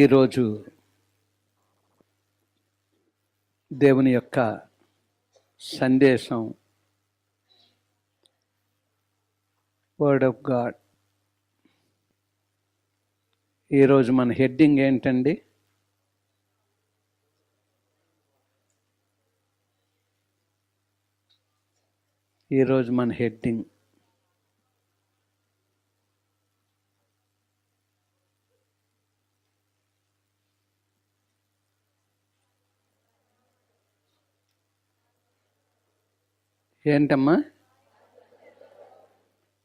ఈరోజు దేవుని యొక్క సందేశం వర్డ్ ఆఫ్ గాడ్. ఈరోజు మన హెడ్డింగ్ ఏంటండి? ఈరోజు మన హెడ్డింగ్ ఏంటమ్మా?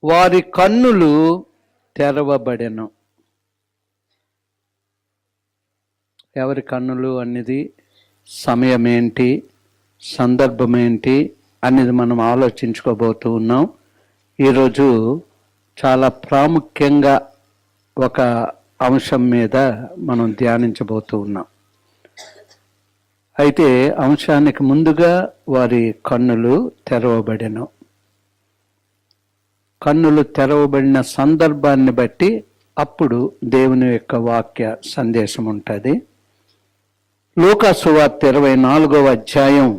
వారి కన్నులు తెరవబడెను. ఎవరి కన్నులు అనేది సమయం ఏంటి, సందర్భం ఏంటి అనేది మనం ఆలోచించుకోబోతూ ఉన్నాం. ఈరోజు చాలా ప్రాముఖ్యంగా ఒక అంశం మీద మనం ధ్యానించబోతూ ఉన్నాం. అయితే అంశానికి ముందుగా వారి కన్నులు తెరవబడెను. కన్నులు తెరవబడిన సందర్భాన్ని బట్టి అప్పుడు దేవుని యొక్క వాక్య సందేశం ఉంటుంది. లూకా సువార్త 24వ అధ్యాయం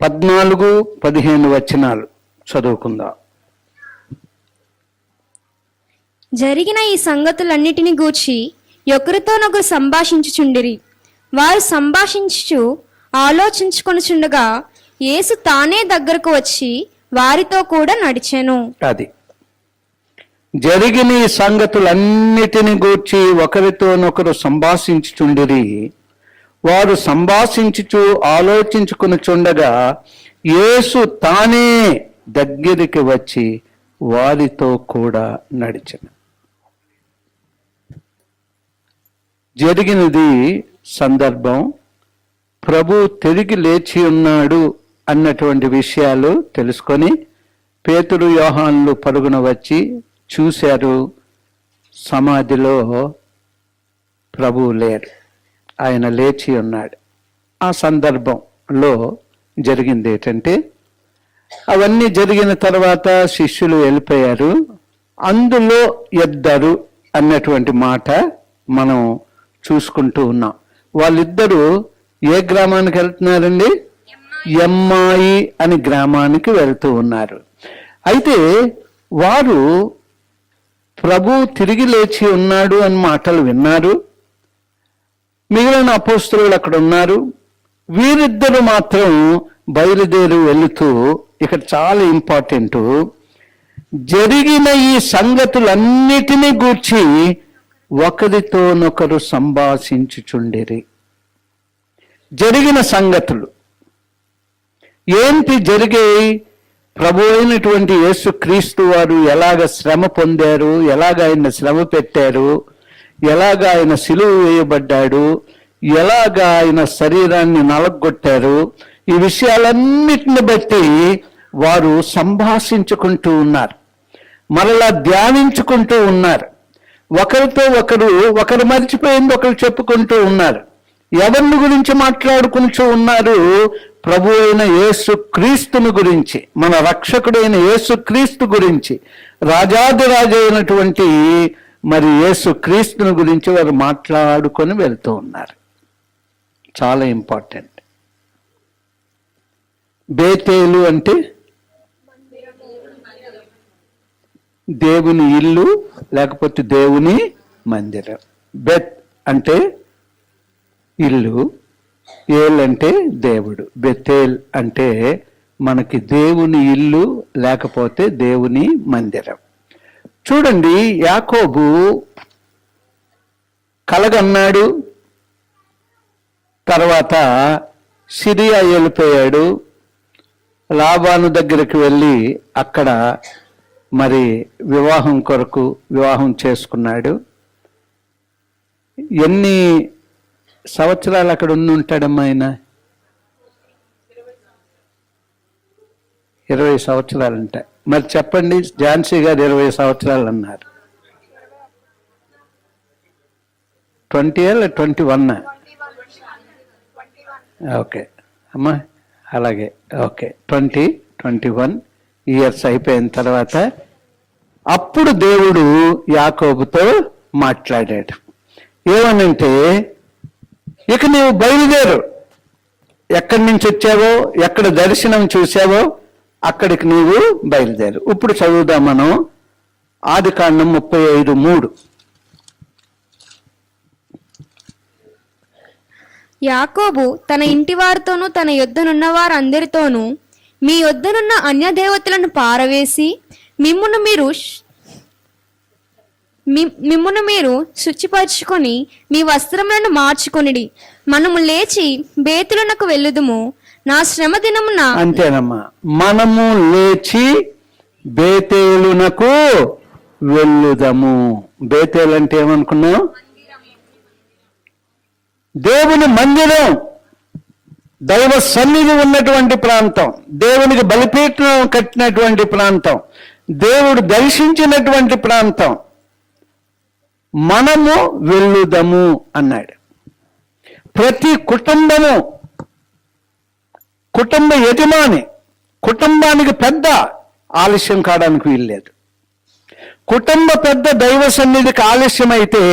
14-15 వచనాలు చదువుకుందాం. జరిగిన ఈ సంగతులన్నిటిని గూర్చి ఒకరితోనొకరు సంభాషించుచుండిరి. వారు సంభాషించుచు ఆలోచించుకొనుచుండగా యేసు తానే దగ్గరకు వచ్చి వారితో కూడా నడిచెను. అది జరిగిన ఈ సంగతులన్నిటిని గూర్చి ఒకరితోనొకరు సంభాషించుచుండిరి. వారు సంభాషించుచు ఆలోచించుకొనుచుండగా యేసు తానే దగ్గరికి వచ్చి వారితో కూడా నడిచెను. జరిగినది సందర్భం, ప్రభు తిరిగి లేచి ఉన్నాడు అన్నటువంటి విషయాలు తెలుసుకొని పేతురు యోహానులు పరుగున వచ్చి చూశారు. సమాధిలో ప్రభువు లేరు, ఆయన లేచి ఉన్నాడు. ఆ సందర్భంలో జరిగింది ఏంటంటే, అవన్నీ జరిగిన తర్వాత శిష్యులు వెళ్ళిపోయారు. అందులో ఇద్దరు అన్నటువంటి మాట మనం చూసుకుంటూ ఉన్నాం. వాళ్ళిద్దరూ ఏ గ్రామానికి వెళ్తున్నారండి? ఎమ్మాయి అని గ్రామానికి వెళ్తూ ఉన్నారు. అయితే వారు ప్రభు తిరిగి లేచి ఉన్నాడు అని మాటలు విన్నారు. మిగిలిన అపోస్తలులు అక్కడ ఉన్నారు. వీరిద్దరు మాత్రం బయలుదేరి వెళుతూ, ఇక్కడ చాలా ఇంపార్టెంట్, జరిగిన ఈ సంగతులన్నిటినీ గూర్చి ఒకరితోనొకరు సంభాషించుచుండిరి. జరిగిన సంగతులు ఏంటి జరిగాయి? ప్రభు అయినటువంటి యేసుక్రీస్తు వారు ఎలాగ శ్రమ పొందారు, ఎలాగ ఆయన శ్రమ పెట్టారు, ఎలాగ ఆయన సిలువ వేయబడ్డాడు, ఎలాగ ఆయన శరీరాన్ని నలగొట్టారు, ఈ విషయాలన్నిటిని బట్టి వారు సంభాషించుకుంటూ ఉన్నారు, మరలా ధ్యానించుకుంటూ ఉన్నారు. ఒకరితో ఒకరు మర్చిపోయింది ఒకరు చెప్పుకుంటూ ఉన్నారు. ఎవరిని గురించి మాట్లాడుకుంటూ ఉన్నారు? ప్రభు అయిన యేసు క్రీస్తుని గురించి, మన రక్షకుడైన యేసు క్రీస్తు గురించి, రాజాదిరాజు అయినటువంటి మరి యేసు క్రీస్తుని గురించి వారు మాట్లాడుకొని వెళ్తూ ఉన్నారు. చాలా ఇంపార్టెంట్. బేతేలు అంటే దేవుని ఇల్లు, లేకపోతే దేవుని మందిరం. బెత్ అంటే ఇల్లు, ఏల్ అంటే దేవుడు. బెతేల్ అంటే మనకి దేవుని ఇల్లు లేకపోతే దేవుని మందిరం. చూడండి, యాకోబు కలగన్నాడు, తర్వాత సిరియా వెళ్ళిపోయాడు. లాబాను దగ్గరికి వెళ్ళి అక్కడ మరి వివాహం కొరకు వివాహం చేసుకున్నాడు. ఎన్ని సంవత్సరాలు అక్కడ ఉంటాడమ్మా ఆయన? 20 సంవత్సరాలు ఉంటాయి. మరి చెప్పండి, ఝాన్సీ గారు 20 సంవత్సరాలు అన్నారు. 20 లేదా 21? ఓకే అమ్మా, అలాగే. ఓకే, 21 ఇయర్స్ అయిపోయిన తర్వాత అప్పుడు దేవుడు యాకోబుతో మాట్లాడాడు. ఏమనంటే ఇక నీవు బయలుదేరు, ఎక్కడి నుంచి వచ్చావో, ఎక్కడ దర్శనం చూసావో అక్కడికి నీవు బయలుదేరు. ఇప్పుడు చదువుదాం మనం ఆదికాండం 35:3. యాకోబు తన ఇంటి వారితోనూ తన యొద్దనున్న వారందరితోనూ, మీ యొద్దనున్న అన్యదేవతలను పారవేసి మిమ్మును మీరు శుచిపరచుకొని మీ వస్త్రములను మార్చుకొనిడి. మనము లేచి బేతులకు వెళ్ళుదుము. నా శ్రమ దినమున. అంతేనమ్మా, మనము లేచి బేతేలునకు వెళ్ళుదము. బేతేలు అంటే ఏమనుకున్నాం? దేవుని మందిరం, దైవ సన్నిధి ఉన్నటువంటి ప్రాంతం, దేవునికి బలిపీఠం కట్టినటువంటి ప్రాంతం, దేవుడు దర్శించినటువంటి ప్రాంతం. మనము వెళ్ళుదము అన్నాడు. ప్రతి కుటుంబము, కుటుంబ యజమాని, కుటుంబానికి పెద్ద ఆలస్యం కావడానికి వీల్లేదు. కుటుంబ పెద్ద దైవ సన్నిధికి ఆలస్యం అయితే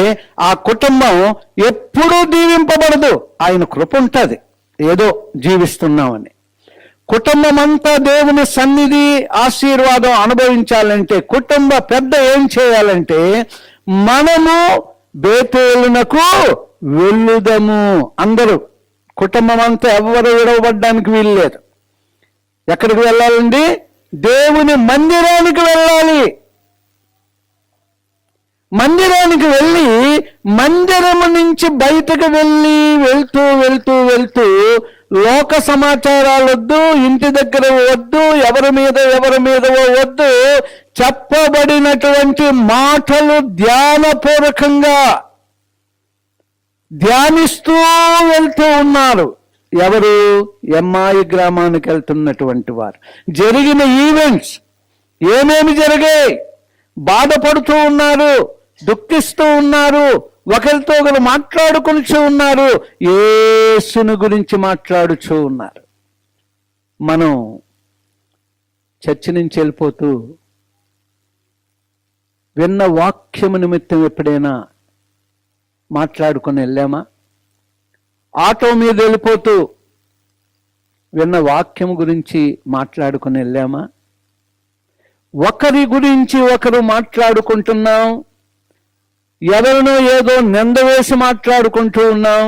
ఆ కుటుంబం ఎప్పుడూ దీవింపబడదు. ఆయన కృప ఉంటుంది, ఏదో జీవిస్తున్నామని. కుటుంబం అంతా దేవుని సన్నిధి ఆశీర్వాదం అనుభవించాలంటే కుటుంబ పెద్ద ఏం చేయాలంటే మనము బేతేలునకు వెళ్ళుదము. అందరూ, కుటుంబం అంతా ఎవరు విడవబడ్డానికి వీల్లేదు. ఎక్కడికి వెళ్ళాలండి? దేవుని మందిరానికి వెళ్ళాలి. మందిరానికి వెళ్ళి మందిరము నుంచి బయటకు వెళ్తూ లోక సమాచారాలు వద్దు, ఇంటి దగ్గర వద్దు, ఎవరి మీద వద్దు, చెప్పబడినటువంటి మాటలు ధ్యానపూర్వకంగా ధ్యానిస్తూ వెళ్తూ ఉన్నారు. ఎవరు? ఎమ్మాయి గ్రామానికి వెళ్తున్నటువంటి వారు. జరిగిన ఈవెంట్స్ ఏమేమి జరిగాయి, బాధపడుతూ ఉన్నారు, దుఃఖిస్తూ ఉన్నారు, ఒకరితో ఒకరు మాట్లాడుకుంటూ ఉన్నారు, యేసుని గురించి మాట్లాడుతూ ఉన్నారు. మనం చర్చి నుంచి వెళ్ళిపోతూ విన్న వాక్యము నిమిత్తం ఎప్పుడైనా మాట్లాడుకొని వెళ్ళామా? ఆటో మీద వెళ్ళిపోతూ విన్న వాక్యం గురించి మాట్లాడుకొని వెళ్ళామా? ఒకరి గురించి ఒకరు మాట్లాడుకుంటున్నాం, ఎవరినో ఏదో నింద వేసి మాట్లాడుకుంటూ ఉన్నాం.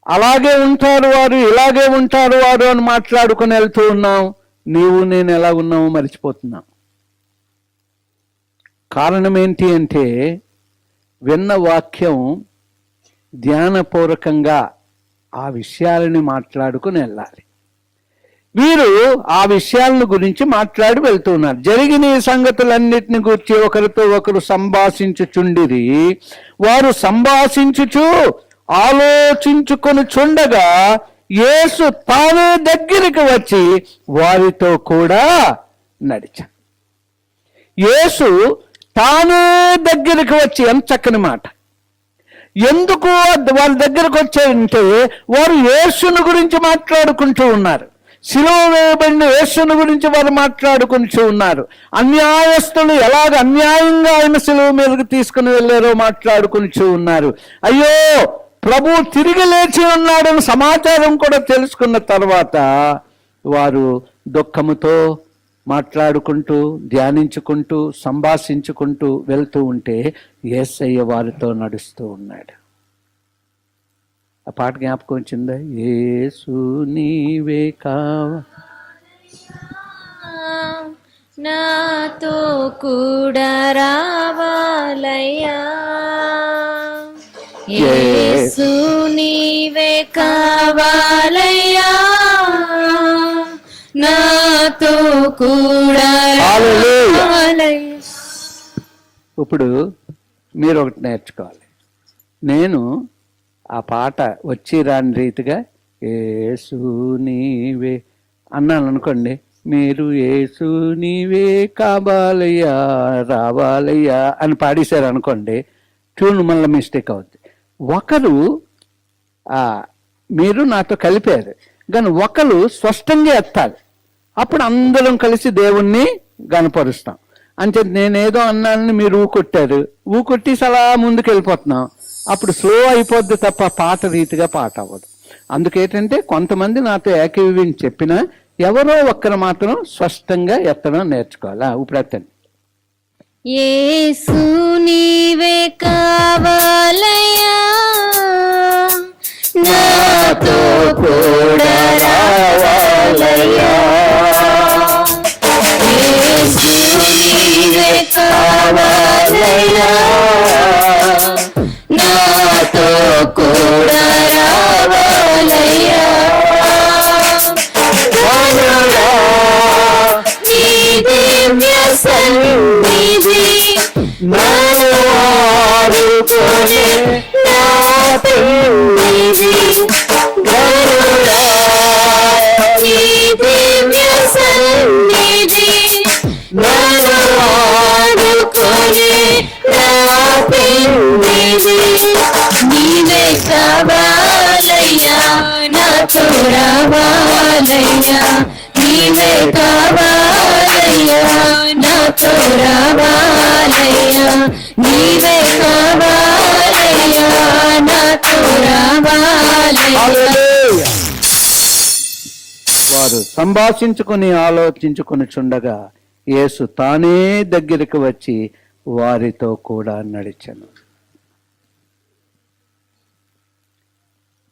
అలాగే ఉంటారు వారు, ఇలాగే ఉంటారు వారు అని మాట్లాడుకొని వెళ్తూ ఉన్నాం. నీవు నేను ఎలా ఉన్నామో మర్చిపోతున్నాం. కారణం ఏంటి అంటే విన్న వాక్యం ధ్యానపూర్వకంగా ఆ విషయాలని మాట్లాడుకుని వెళ్ళాలి. వీరు ఆ విషయాలను గురించి మాట్లాడి వెళ్తున్నారు. జరిగిన ఈ సంగతులన్నిటిని గురించి ఒకరితో ఒకరు సంభాషించుచుండిరి. వారు సంభాషించుచు ఆలోచించుకొని చుండగా యేసు తానే దగ్గరికి వచ్చి వారితో కూడా నడిచాడు. యేసు తానే దగ్గరికి వచ్చి, ఎంత చక్కని మాట. ఎందుకు వాళ్ళ దగ్గరకు వచ్చాయంటే వారు యేసుని గురించి మాట్లాడుకుంటూ ఉన్నారు. శిలువ వేయబడిన యేసుని గురించి వారు మాట్లాడుకుంటూ ఉన్నారు. అన్యాయస్తులు ఎలాగ అన్యాయంగా ఆయన శిలువ మీదకి తీసుకుని వెళ్ళారో మాట్లాడుకుంటూ ఉన్నారు. అయ్యో, ప్రభు తిరిగి లేచి ఉన్నాడని సమాచారం కూడా తెలుసుకున్న తర్వాత వారు దుఃఖముతో మాట్లాడుకుంటూ, ధ్యానించుకుంటూ, సంభాషించుకుంటూ వెళ్తూ ఉంటే యేసయ్య వారితో నడుస్తూ ఉన్నాడు. ఆ పాట జ్ఞాపకం వచ్చిందా? యేసు నీవే కావా నాతో కూడా రావాలయ్యా, యేసు నీవే కావాలయ్యా, నాతో కూడా రావాలయ్యా. ఇప్పుడు మీరు ఒకటి నేర్చుకోవాలి. నేను ఆ పాట వచ్చి రాని రీతిగా యేసు నీవే అన్నాను అనుకోండి, మీరు యేసు నీవే కావాలయ్యా రావాలయ్యా అని పాడేశారు అనుకోండి, ట్యూన్ మళ్ళీ మిస్టేక్ అవుద్ది. ఒకరు మీరు నాతో కలిపారు, కానీ ఒకరు స్పష్టంగా ఎత్తాలి. అప్పుడు అందరం కలిసి దేవుణ్ణి గనపరుస్తాం. అంటే నేనేదో అన్నానని మీరు ఊకొట్టారు, ఊకొట్టేసి అలా ముందుకు వెళ్ళిపోతున్నాం. అప్పుడు స్లో అయిపోద్ది తప్ప పాట రీతిగా పాట అవ్వదు. అందుకేంటంటే కొంతమంది నాతో ఏకీవించి చెప్పినా ఎవరో ఒక్కరు మాత్రం స్పష్టంగా ఎత్తడం నేర్చుకోవాలా. ఇప్పుడు ఎత్తండి. యేసు నీవే కావాలయ్యా, నాతో కూడా రావాలయ్యా. యేసు నీవే కావాలయ్యా, నాతో కూడా రావాలయ్యా. నీ దివ్య సన్నిధి నన్ను ఆదుకొనే నా పెన్నిధి. గరుడా నీ దివ్య సన్నిధి నన్ను ఆదుకొనే నా పెన్నిధి. నీవే కావాలయ్యా, నాతో రావాలయ్యా. నీవే కావాలయ్యా, నాతో రావాలయ్యా. నీవే కావాలయ్యా, నాతో రావాలయ్యా. వారు సంభాషించుకుని ఆలోచించుకుని చుండగా యేసు తానే దగ్గరికి వచ్చి వారితో కూడా నడిచెను.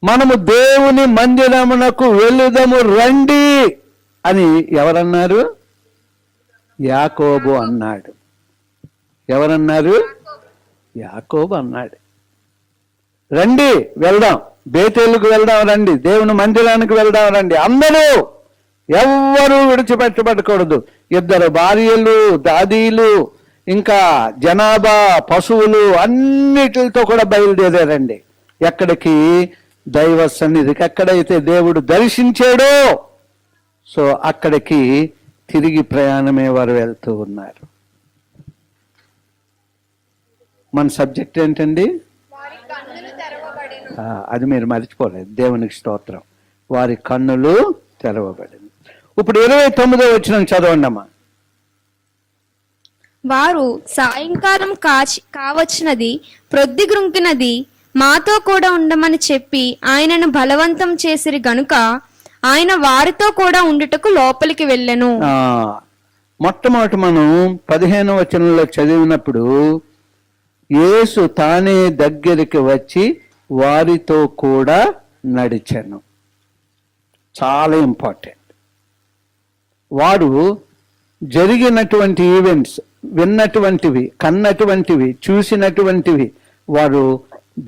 మనము దేవుని మందిరమునకు వెళుదము రండి అని ఎవరన్నారు? యాకోబు అన్నాడు. ఎవరన్నారు? యాకోబు అన్నాడు. రండి వెళ్దాం, బేతేలుకు వెళ్దాం రండి, దేవుని మందిరానికి వెళ్దాం రండి. అందరూ ఎవ్వరూ విడిచిపెట్టబడకూడదు. 2 భార్యలు, దాదీలు, ఇంకా జనాభా, పశువులు అన్నిటితో కూడా బయలుదేరారండి. ఎక్కడికి? దైవ సన్నిధికి. ఎక్కడైతే దేవుడు దర్శించాడో సో అక్కడికి తిరిగి ప్రయాణమే వారు వెళ్తూ ఉన్నారు. మన సబ్జెక్ట్ ఏంటండి? అది మీరు మర్చిపోలేదు. దేవునికి స్తోత్రం. వారి కన్నులు తెరవబడింది. ఇప్పుడు 29వ వచనం చదవండి అమ్మా. వారు సాయంకాలం కావచ్చినది, ప్రొద్దుగుంకినది, మాతో కూడా ఉండమని చెప్పి ఆయనను బలవంతం చేసిరి గనుక ఆయన వారితో కూడా ఉండుటకు లోపలికి వెళ్ళెను. మొట్టమొదటి మనం 15వ వచనంలో చదివినప్పుడు యేసు తానే దగ్గరికి వచ్చి వారితో కూడా నడిచెను. చాలా ఇంపార్టెంట్. వాడు జరిగినటువంటి ఈవెంట్స్, విన్నటువంటివి, కన్నటువంటివి, చూసినటువంటివి వారు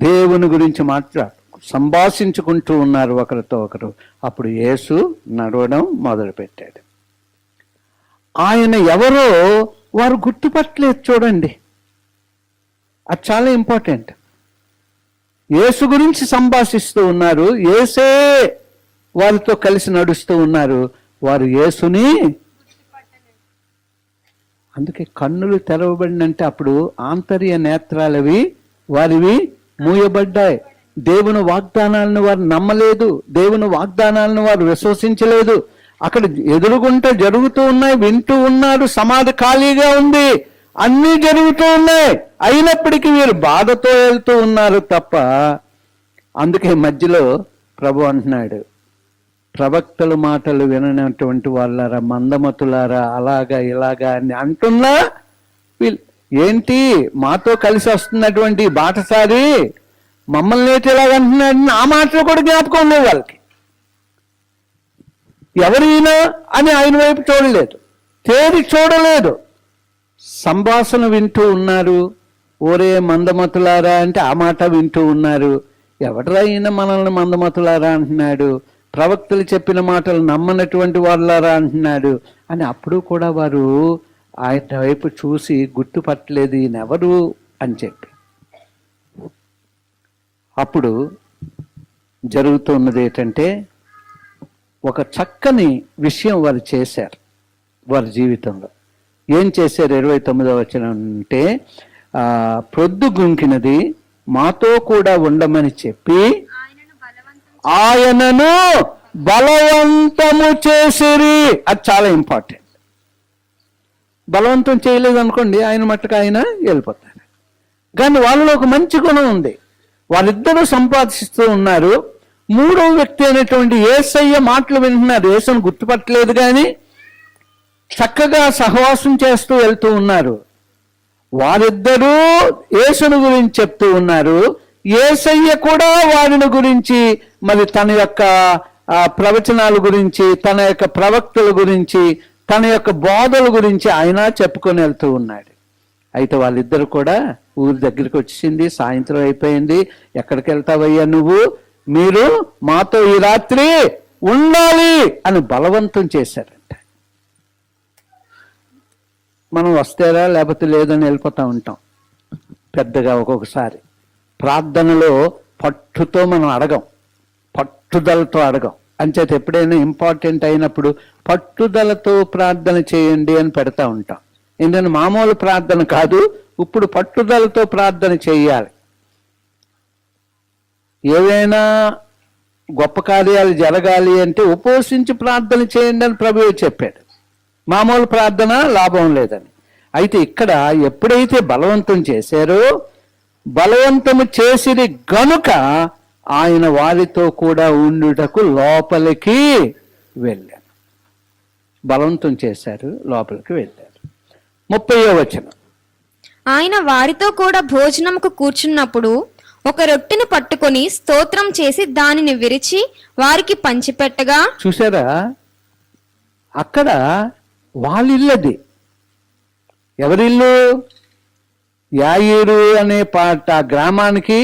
దేవుని గురించి సంభాషించుకుంటూ ఉన్నారు ఒకరితో ఒకరు. అప్పుడు యేసు నడవడం మొదలుపెట్టాడు. ఆయన ఎవరో వారు గుర్తుపట్టలేదు. చూడండి, అది చాలా ఇంపార్టెంట్. యేసు గురించి సంభాషిస్తూ ఉన్నారు, యేసే వారితో కలిసి నడుస్తూ ఉన్నారు. వారు యేసుని, అందుకే కన్నులు తెరవబడినంటే అప్పుడు ఆంతర్య నేత్రాలవి వారివి మూయబడ్డాయి. దేవుని వాగ్దానాలను వారు నమ్మలేదు, దేవుని వాగ్దానాలను వారు విశ్వసించలేదు. అక్కడ ఎదురుగుంట జరుగుతూ ఉన్నాయి, వింటూ ఉన్నారు. సమాధి ఖాళీగా ఉంది, అన్నీ జరుగుతూ ఉన్నాయి. అయినప్పటికీ వీరు బాధతో వెళ్తూ ఉన్నారు తప్ప. అందుకే మధ్యలో ప్రభు అంటున్నాడు, ప్రవక్తల మాటలు విననటువంటి వాళ్ళారా, మందమతులారా, అలాగా ఇలాగా అని అంటున్నా వీళ్ళు ఏంటి మాతో కలిసి వస్తున్నటువంటి బాటసారి మమ్మల్ని ఏంటి ఇలాగంటున్నాడు? ఆ మాటలు కూడా జ్ఞాపకం ఉండేవి వాళ్ళకి. ఎవరైనా అని ఆయన వైపు చూడలేదు, తేరి చూడలేదు. సంభాషణ వింటూ ఉన్నారు. ఓరే మందమతులారా అంటే ఆ మాట వింటూ ఉన్నారు. ఎవడరా ఈయన మనల్ని మందమతులారా అంటున్నాడు, ప్రవక్తలు చెప్పిన మాటలు నమ్మనటువంటి వాళ్ళారా అంటున్నాడు అని. అప్పుడు కూడా వారు ఆయన వైపు చూసి గుర్తుపట్టలేదు ఈయనెవరు అని చెప్పి. అప్పుడు జరుగుతున్నది ఏంటంటే, ఒక చక్కని విషయం వారు చేశారు వారి జీవితంలో. ఏం చేశారు? 29వ వచనం అంటే, ప్రొద్దుగుంకినది, మాతో కూడా ఉండమని చెప్పి ఆయనను బలవంతము చేసిరి. అది చాలా ఇంపార్టెంట్. బలవంతం చేయలేదు అనుకోండి, ఆయన మట్టుకు ఆయన వెళ్ళిపోతారు. కానీ వాళ్ళలో ఒక మంచి గుణం ఉంది. వారిద్దరూ సంపాదిస్తూ ఉన్నారు. మూడవ వ్యక్తి అయినటువంటి యేసయ్య మాటలు వింటున్నారు. యేసును గుర్తుపట్టలేదు కానీ చక్కగా సహవాసం చేస్తూ వెళ్తూ ఉన్నారు. వారిద్దరూ యేసును గురించి చెప్తూ ఉన్నారు. యేసయ్య కూడా వారిని గురించి, మరి తన యొక్క ప్రవచనాల గురించి, తన యొక్క ప్రవక్తల గురించి, తన యొక్క బోధల గురించి ఆయన చెప్పుకొని వెళ్తూ ఉన్నాడు. అయితే వాళ్ళిద్దరు కూడా ఊరి దగ్గరికి వచ్చింది, సాయంత్రం అయిపోయింది. ఎక్కడికి వెళ్తావయ్యా నువ్వు? మీరు మాతో ఈ రాత్రి ఉండాలి అని బలవంతం చేశారంట. మనం వస్తారా లేకపోతే లేదని వెళ్ళిపోతూ ఉంటాం. పెద్దగా ఒక్కొక్కసారి ప్రార్థనలో పట్టుతో మనం అడగం, పట్టుదలతో అడగం. అంచేత ఎప్పుడైనా ఇంపార్టెంట్ అయినప్పుడు పట్టుదలతో ప్రార్థన చేయండి అని పెడతా ఉంటాం. ఎందుకంటే మామూలు ప్రార్థన కాదు, ఇప్పుడు పట్టుదలతో ప్రార్థన చేయాలి. ఏవైనా గొప్ప కార్యాలు జరగాలి అంటే ఉపవసించి ప్రార్థన చేయండి అని ప్రభువే చెప్పాడు. మామూలు ప్రార్థన లాభం లేదని. అయితే ఇక్కడ ఎప్పుడైతే బలవంతం చేశారో, బలవంతము చేసిరి గనుక ఆయన వారితో కూడా ఉండుటకు లోపలికి వెళ్ళారు. బలవంతం చేశారు, లోపలికి వెళ్ళారు. 30వ వచనం. ఆయన వారితో కూడా భోజనముకు కూర్చున్నప్పుడు ఒక రొట్టెను పట్టుకొని స్తోత్రం చేసి దానిని విరిచి వారికి పంచిపెట్టగా. చూసారా, అక్కడ వాళ్ళిల్లది. ఎవరిల్లు? యాయీరు అనే గ్రామానికి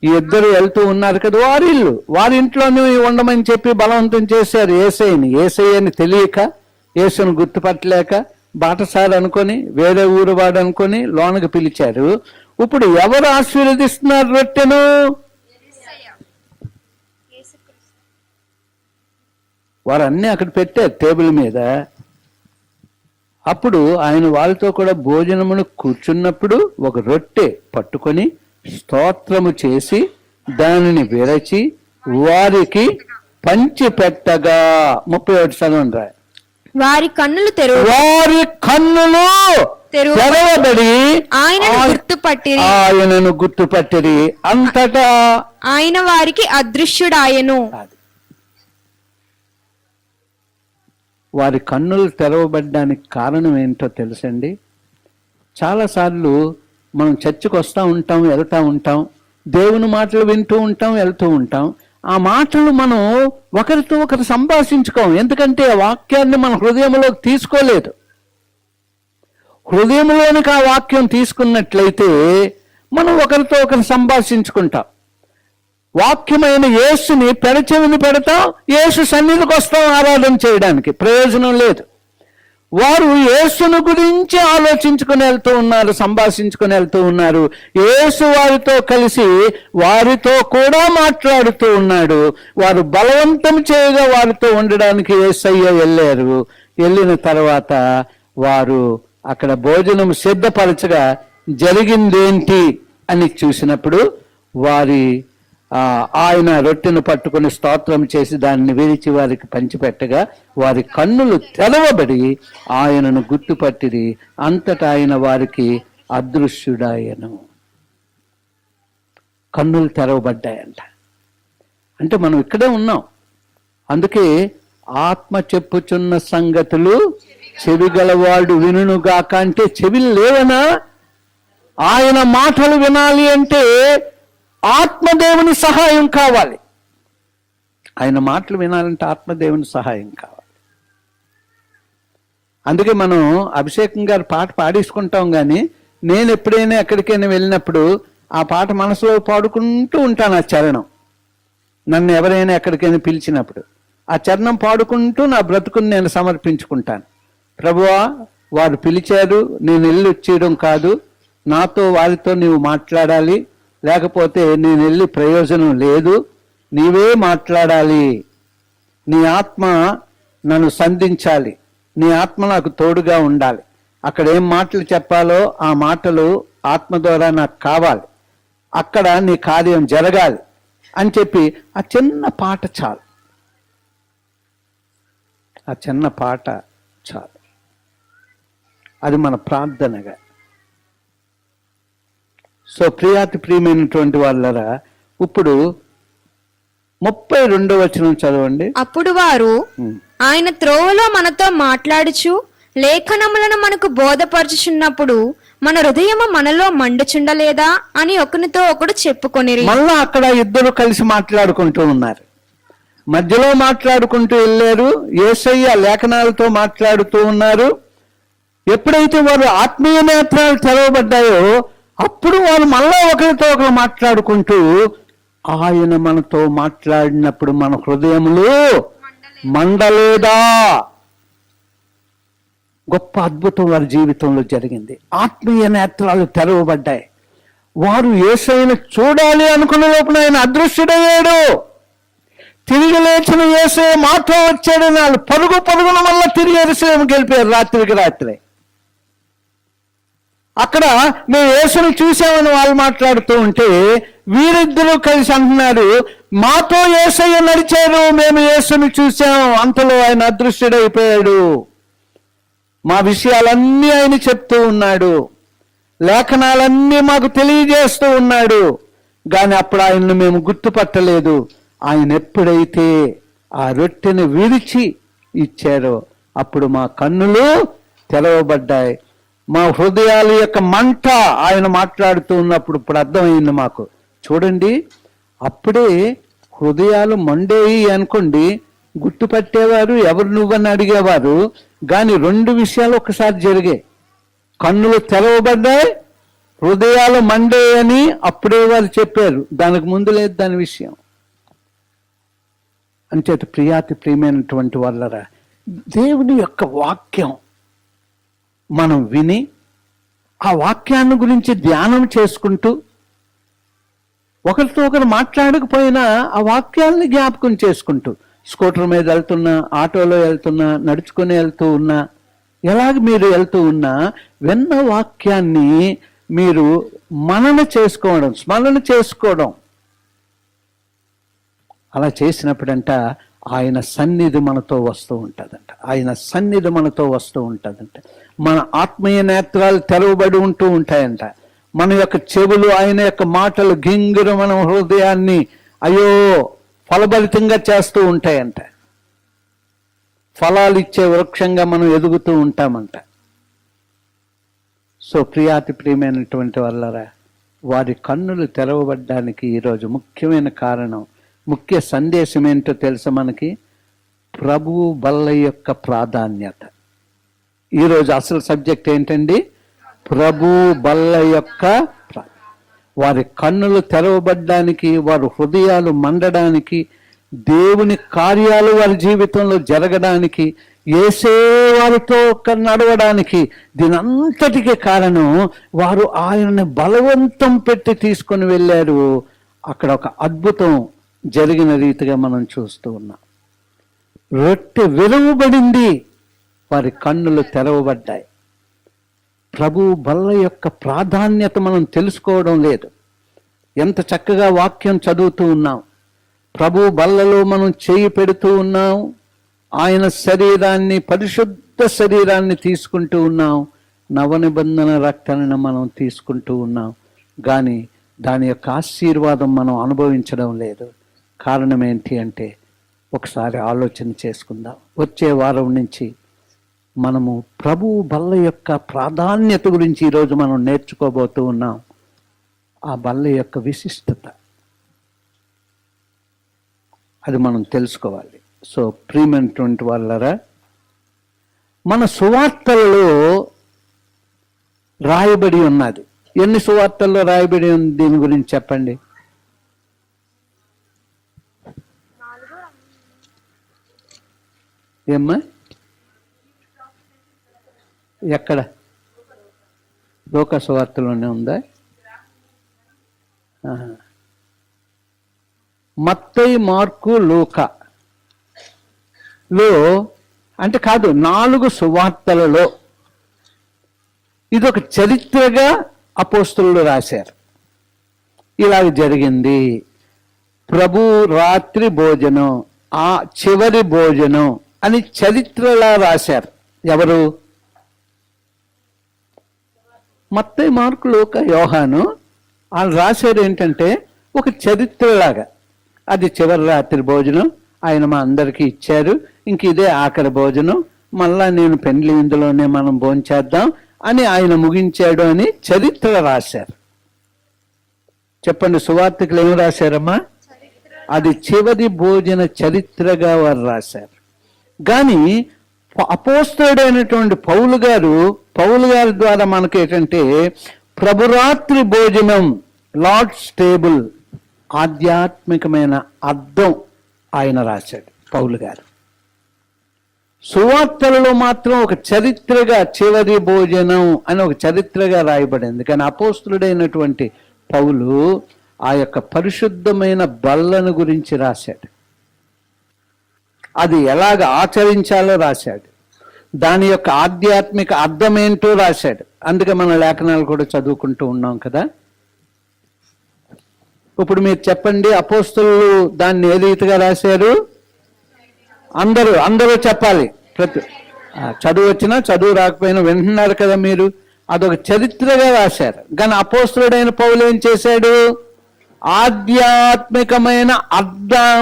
ఈ ఇద్దరు వెళ్తూ ఉన్నారు కదా, వారిల్లు. వారింట్లోనే ఉండమని చెప్పి బలవంతం చేశారు యేసయ్యని. యేసయ్యని తెలియక, యేసును గుర్తుపట్టలేక, బాటసారి అనుకొని, వేరే ఊరు వాడు అనుకొని లోనకి పిలిచారు. ఇప్పుడు ఎవరు ఆశీర్వదిస్తున్నారు రొట్టెను? వారు అన్నీ అక్కడ పెట్టారు టేబుల్ మీద. అప్పుడు ఆయన వాళ్ళతో కూడా భోజనమును కూర్చున్నప్పుడు ఒక రొట్టె పట్టుకొని స్తోత్రము చేసి దానిని విరచి వారికి పంచి పెట్టగా. 31 చదవండి. వారి కన్నులు తెరవబడి ఆయనను గుర్తుపట్టిరి. అంతటా ఆయన వారికి అదృశ్యుడాయను. వారి కన్నులు తెరవబడ్డానికి కారణం ఏంటో తెలుసండి. చాలాసార్లు మనం చర్చికి వస్తూ ఉంటాం, వెళ్తూ ఉంటాం, దేవుని మాటలు వింటూ ఉంటాం, వెళ్తూ ఉంటాం. ఆ మాటలు మనం ఒకరితో ఒకరు సంభాషించుకోం. ఎందుకంటే ఆ వాక్యాన్ని మన హృదయంలోకి తీసుకోలేదు. హృదయంలోనికి ఆ వాక్యం తీసుకున్నట్లయితే మనం ఒకరితో ఒకరు సంభాషించుకుంటాం. వాక్యమైన యేసుని పెడచెవిని పెడతాం, యేసు సన్నిధికి వస్తాం ఆరాధన చేయడానికి. ప్రయోజనం లేదు. వారు యేసును గురించి ఆలోచించుకుని వెళ్తూ ఉన్నారు, సంభాషించుకుని వెళ్తూ ఉన్నారు. యేసు వారితో కలిసి వారితో కూడా మాట్లాడుతూ ఉన్నాడు. వారు బలవంతం చేయగా వారితో ఉండడానికి యేసయ్య వెళ్ళారు. వెళ్ళిన తర్వాత వారు అక్కడ భోజనం సిద్ధపరచగా జరిగిందేంటి అని చూసినప్పుడు ఆయన రొట్టెను పట్టుకుని స్తోత్రం చేసి దాన్ని విరిచి వారికి పంచిపెట్టగా వారి కన్నులు తెరవబడి ఆయనను గుర్తుపట్టిరి. అంతటా ఆయన వారికి అదృశ్యుడాయను. కన్నులు తెరవబడ్డాయంట. అంటే మనం ఇక్కడే ఉన్నాం. అందుకే ఆత్మ చెప్పుచున్న సంగతులు చెవిగలవాడు వినుగాక అంటే చెవిలు లేవనా? ఆయన మాటలు వినాలి అంటే ఆత్మదేవుని సహాయం కావాలి. ఆయన మాటలు వినాలంటే ఆత్మదేవుని సహాయం కావాలి. అందుకే మనం అభిషేకం గారి పాట పాడేసుకుంటాం. కానీ నేను ఎప్పుడైనా ఎక్కడికైనా వెళ్ళినప్పుడు ఆ పాట మనసులో పాడుకుంటూ ఉంటాను. ఆ చరణం నన్ను ఎవరైనా ఎక్కడికైనా పిలిచినప్పుడు ఆ చరణం పాడుకుంటూ నా బ్రతుకుని నేను సమర్పించుకుంటాను. ప్రభువా, వారు పిలిచారు, నేను వెళ్ళి వచ్చేయడం కాదు, నాతో వారితో నీవు మాట్లాడాలి, లేకపోతే నేను వెళ్ళి ప్రయోజనం లేదు, నీవే మాట్లాడాలి. నీ ఆత్మ నన్ను సంధించాలి, నీ ఆత్మ నాకు తోడుగా ఉండాలి. అక్కడ ఏం మాటలు చెప్పాలో ఆ మాటలు ఆత్మ ద్వారా నాకు కావాలి, అక్కడ నీ కార్యం జరగాలి అని చెప్పి ఆ చిన్న పాట చాలు. ఆ చిన్న పాట చాలు. అది మన ప్రార్థనగా. సో ప్రియాతి ప్రియమైనటువంటి వాళ్ళరా, ఇప్పుడు 32వ వచనం చదవండి. అప్పుడు వారు ఆయన త్రోవలో మనతో మాట్లాడుచు లేఖనములను మనకు బోధపరచుచున్నప్పుడు మన హృదయము మనలో మండుచుండలేదా అని ఒకనితో ఒకడు చెప్పుకొనిరి. మళ్ళా అక్కడ ఇద్దరు కలిసి మాట్లాడుకుంటూ ఉన్నారు. మధ్యలో మాట్లాడుకుంటూ వెళ్ళారు. యేసయ్య లేఖనాలతో మాట్లాడుతూ ఉన్నారు. ఎప్పుడైతే వారు ఆత్మీయ నేత్రాలు తెరవబడ్డాయో అప్పుడు వారు మళ్ళా ఒకరితో ఒకరు మాట్లాడుకుంటూ, ఆయన మనతో మాట్లాడినప్పుడు మన హృదయములు మండలేదా? గొప్ప అద్భుతం వారి జీవితంలో జరిగింది. ఆత్మీయ నేత్రాలు తెరవబడ్డాయి. వారు యేసయ్యను చూడాలి అనుకున్న లోపల ఆయన అదృశ్యుడయ్యాడు. తిరిగి లేచిన యేసయ్య మాతో వచ్చాడు. వాళ్ళు పరుగున వల్ల తిరిగి యెరూషలేముకి వెళ్ళిపోయారు రాత్రికి రాత్రి. అక్కడ మేము యేసును చూసామని వాళ్ళు మాట్లాడుతూ ఉంటే వీరిద్దరూ కలిసి అంటున్నారు, మాతో యేసయ్య నడిచారు, మేము యేసును చూసాం, అంతలో ఆయన అదృశ్యుడైపోయాడు. మా విషయాలన్నీ ఆయన చెప్తూ ఉన్నాడు, లేఖనాలన్నీ మాకు తెలియజేస్తూ ఉన్నాడు. కానీ అప్పుడు ఆయన్ను మేము గుర్తుపట్టలేదు. ఆయన ఎప్పుడైతే ఆ రొట్టెను విరిచి ఇచ్చారో అప్పుడు మా కన్నులు తెరవబడ్డాయి. మా హృదయాల యొక్క మంట ఆయన మాట్లాడుతూ ఉన్నప్పుడు ఇప్పుడు అర్థమైంది మాకు. చూడండి, అప్పుడే హృదయాలు మండేయి అనుకోండి, గుర్తుపట్టేవారు, ఎవరు నువ్వని అడిగేవారు. కానీ 2 విషయాలు ఒకసారి జరిగాయి. కన్నులు తెరవబడ్డాయి, హృదయాలు మండేయని అప్పుడే వారు చెప్పారు. దానికి ముందు లేదు దాని విషయం. అంచేత ప్రియమైనటువంటి వాళ్ళరా, దేవుని యొక్క వాక్యం మనం విని ఆ వాక్యాన్ని గురించి ధ్యానం చేసుకుంటూ ఒకరితో ఒకరు మాట్లాడకపోయినా ఆ వాక్యాన్ని జ్ఞాపకం చేసుకుంటూ, స్కూటర్ మీద వెళ్తున్నా, ఆటోలో వెళ్తున్నా, నడుచుకొని వెళ్తూ ఉన్నా, ఎలాగ మీరు వెళ్తూ ఉన్నా విన్న వాక్యాన్ని మీరు స్మరణ చేసుకోవడం అలా చేసినప్పుడంట ఆయన సన్నిధి మనతో వస్తూ ఉంటుందంట. మన ఆత్మీయ నేత్రాలు తెరవబడి ఉంటూ ఉంటాయంట. మన యొక్క చెవులు ఆయన యొక్క మాటలు గింగిరు మన హృదయాన్ని ఫలభరితంగా చేస్తూ ఉంటాయంట. ఫలాలు ఇచ్చే వృక్షంగా మనం ఎదుగుతూ ఉంటామంట. సో ప్రియమైనటువంటి వాళ్ళరా, వారి కన్నులు తెరవబడ్డానికి ఈరోజు ముఖ్యమైన కారణం, ముఖ్య సందేశం ఏంటో తెలుసా మనకి? ప్రభువు బల్ల యొక్క ప్రాధాన్యత. ఈరోజు అసలు సబ్జెక్ట్ ఏంటండి? ప్రభు బల్ల యొక్క వారి కన్నులు తెరవబడ్డానికి, వారి హృదయాలు మండడానికి, దేవుని కార్యాలు వారి జీవితంలో జరగడానికి, యేసే వారితో నడవడానికి, దీనంతటికి కారణం వారు ఆయనని బలవంతం పెట్టి తీసుకొని వెళ్ళారు. అక్కడ ఒక అద్భుతం జరిగిన రీతిగా మనం చూస్తూ ఉన్నాం. రొట్టె విరవబడింది, వారి కన్నులు తెరవబడ్డాయి. ప్రభు బల్ల యొక్క ప్రాధాన్యత మనం తెలుసుకోవడం లేదు. ఎంత చక్కగా వాక్యం చదువుతూ ఉన్నాం, ప్రభు బల్లలో మనం చేయి పెడుతూ ఉన్నాం, ఆయన శరీరాన్ని, పరిశుద్ధ శరీరాన్ని తీసుకుంటూ ఉన్నాం, నవనిబంధన రక్తాన్ని మనం తీసుకుంటూ ఉన్నాం. కానీ దాని యొక్క ఆశీర్వాదం మనం అనుభవించడం లేదు. కారణం ఏంటి అంటే ఒకసారి ఆలోచన చేసుకుందాం. వచ్చే వారం నుంచి మనము ప్రభు బల్ల యొక్క ప్రాధాన్యత గురించి ఈరోజు మనం నేర్చుకోబోతూ ఉన్నాం. ఆ బల్ల యొక్క విశిష్టత అది మనం తెలుసుకోవాలి. సో ప్రియమైనటువంటి వాళ్ళరా, మన సువార్తలలో రాయబడి ఉన్నది. ఎన్ని సువార్తల్లో రాయబడి ఉంది దీని గురించి చెప్పండి? ఏమ్మా, ఎక్కడ? లూకా సువార్తలోనే ఉందా? మత్తయి, మార్కు, లూకాలో అంటే కాదు, 4 సువార్తలలో ఇదొక చరిత్రగా అపోస్తలులు రాశారు. ఇలాగ జరిగింది. ప్రభు రాత్రి భోజనం, ఆ చివరి భోజనం అని చరిత్రలా రాశారు. ఎవరు? మత్తయి, మార్కు, లూకా, యోహాను. వాళ్ళు రాశారు ఏంటంటే ఒక చరిత్రలాగా. అది చివరి రాత్రి భోజనం, ఆయన మా అందరికీ ఇచ్చారు, ఇంక ఇదే ఆఖరి భోజనం, మళ్ళా నేను పెండ్లి ఇందులోనే మనం భోంచేద్దాం అని ఆయన ముగించాడు అని చరిత్ర రాశారు. చెప్పండి, సువార్తికులు ఏం రాశారమ్మా? అది చివరి భోజన చరిత్రగా వారు రాశారు. కానీ అపోస్తలుడైనటువంటి పౌలు గారి ద్వారా మనకి ఏంటంటే ప్రభురాత్రి భోజనం, లార్డ్స్ టేబుల్, ఆధ్యాత్మికమైన అర్థం ఆయన రాశాడు పౌలు గారు. సువార్తలలో మాత్రం ఒక చరిత్రగా చివరి భోజనం అని ఒక చరిత్రగా రాయబడింది. కానీ అపోస్తలుడైనటువంటి పౌలు ఆ యొక్క పరిశుద్ధమైన బల్లను గురించి రాశాడు. అది ఎలాగ ఆచరించాలో రాశాడు. దాని యొక్క ఆధ్యాత్మిక అర్థం ఏంటో రాశాడు. అందుకే మన లేఖనాలు కూడా చదువుకుంటూ ఉన్నాం కదా. ఇప్పుడు మీరు చెప్పండి, అపోస్తలులు దాన్ని ఏ రీతిగా రాశారు? అందరూ చెప్పాలి. చదువు వచ్చినా చదువు రాకపోయినా వింటున్నారు కదా మీరు. అదొక చరిత్రగా రాశారు. కానీ అపోస్తలుడైన పౌలు ఏం చేశాడు? ఆధ్యాత్మికమైన అర్థం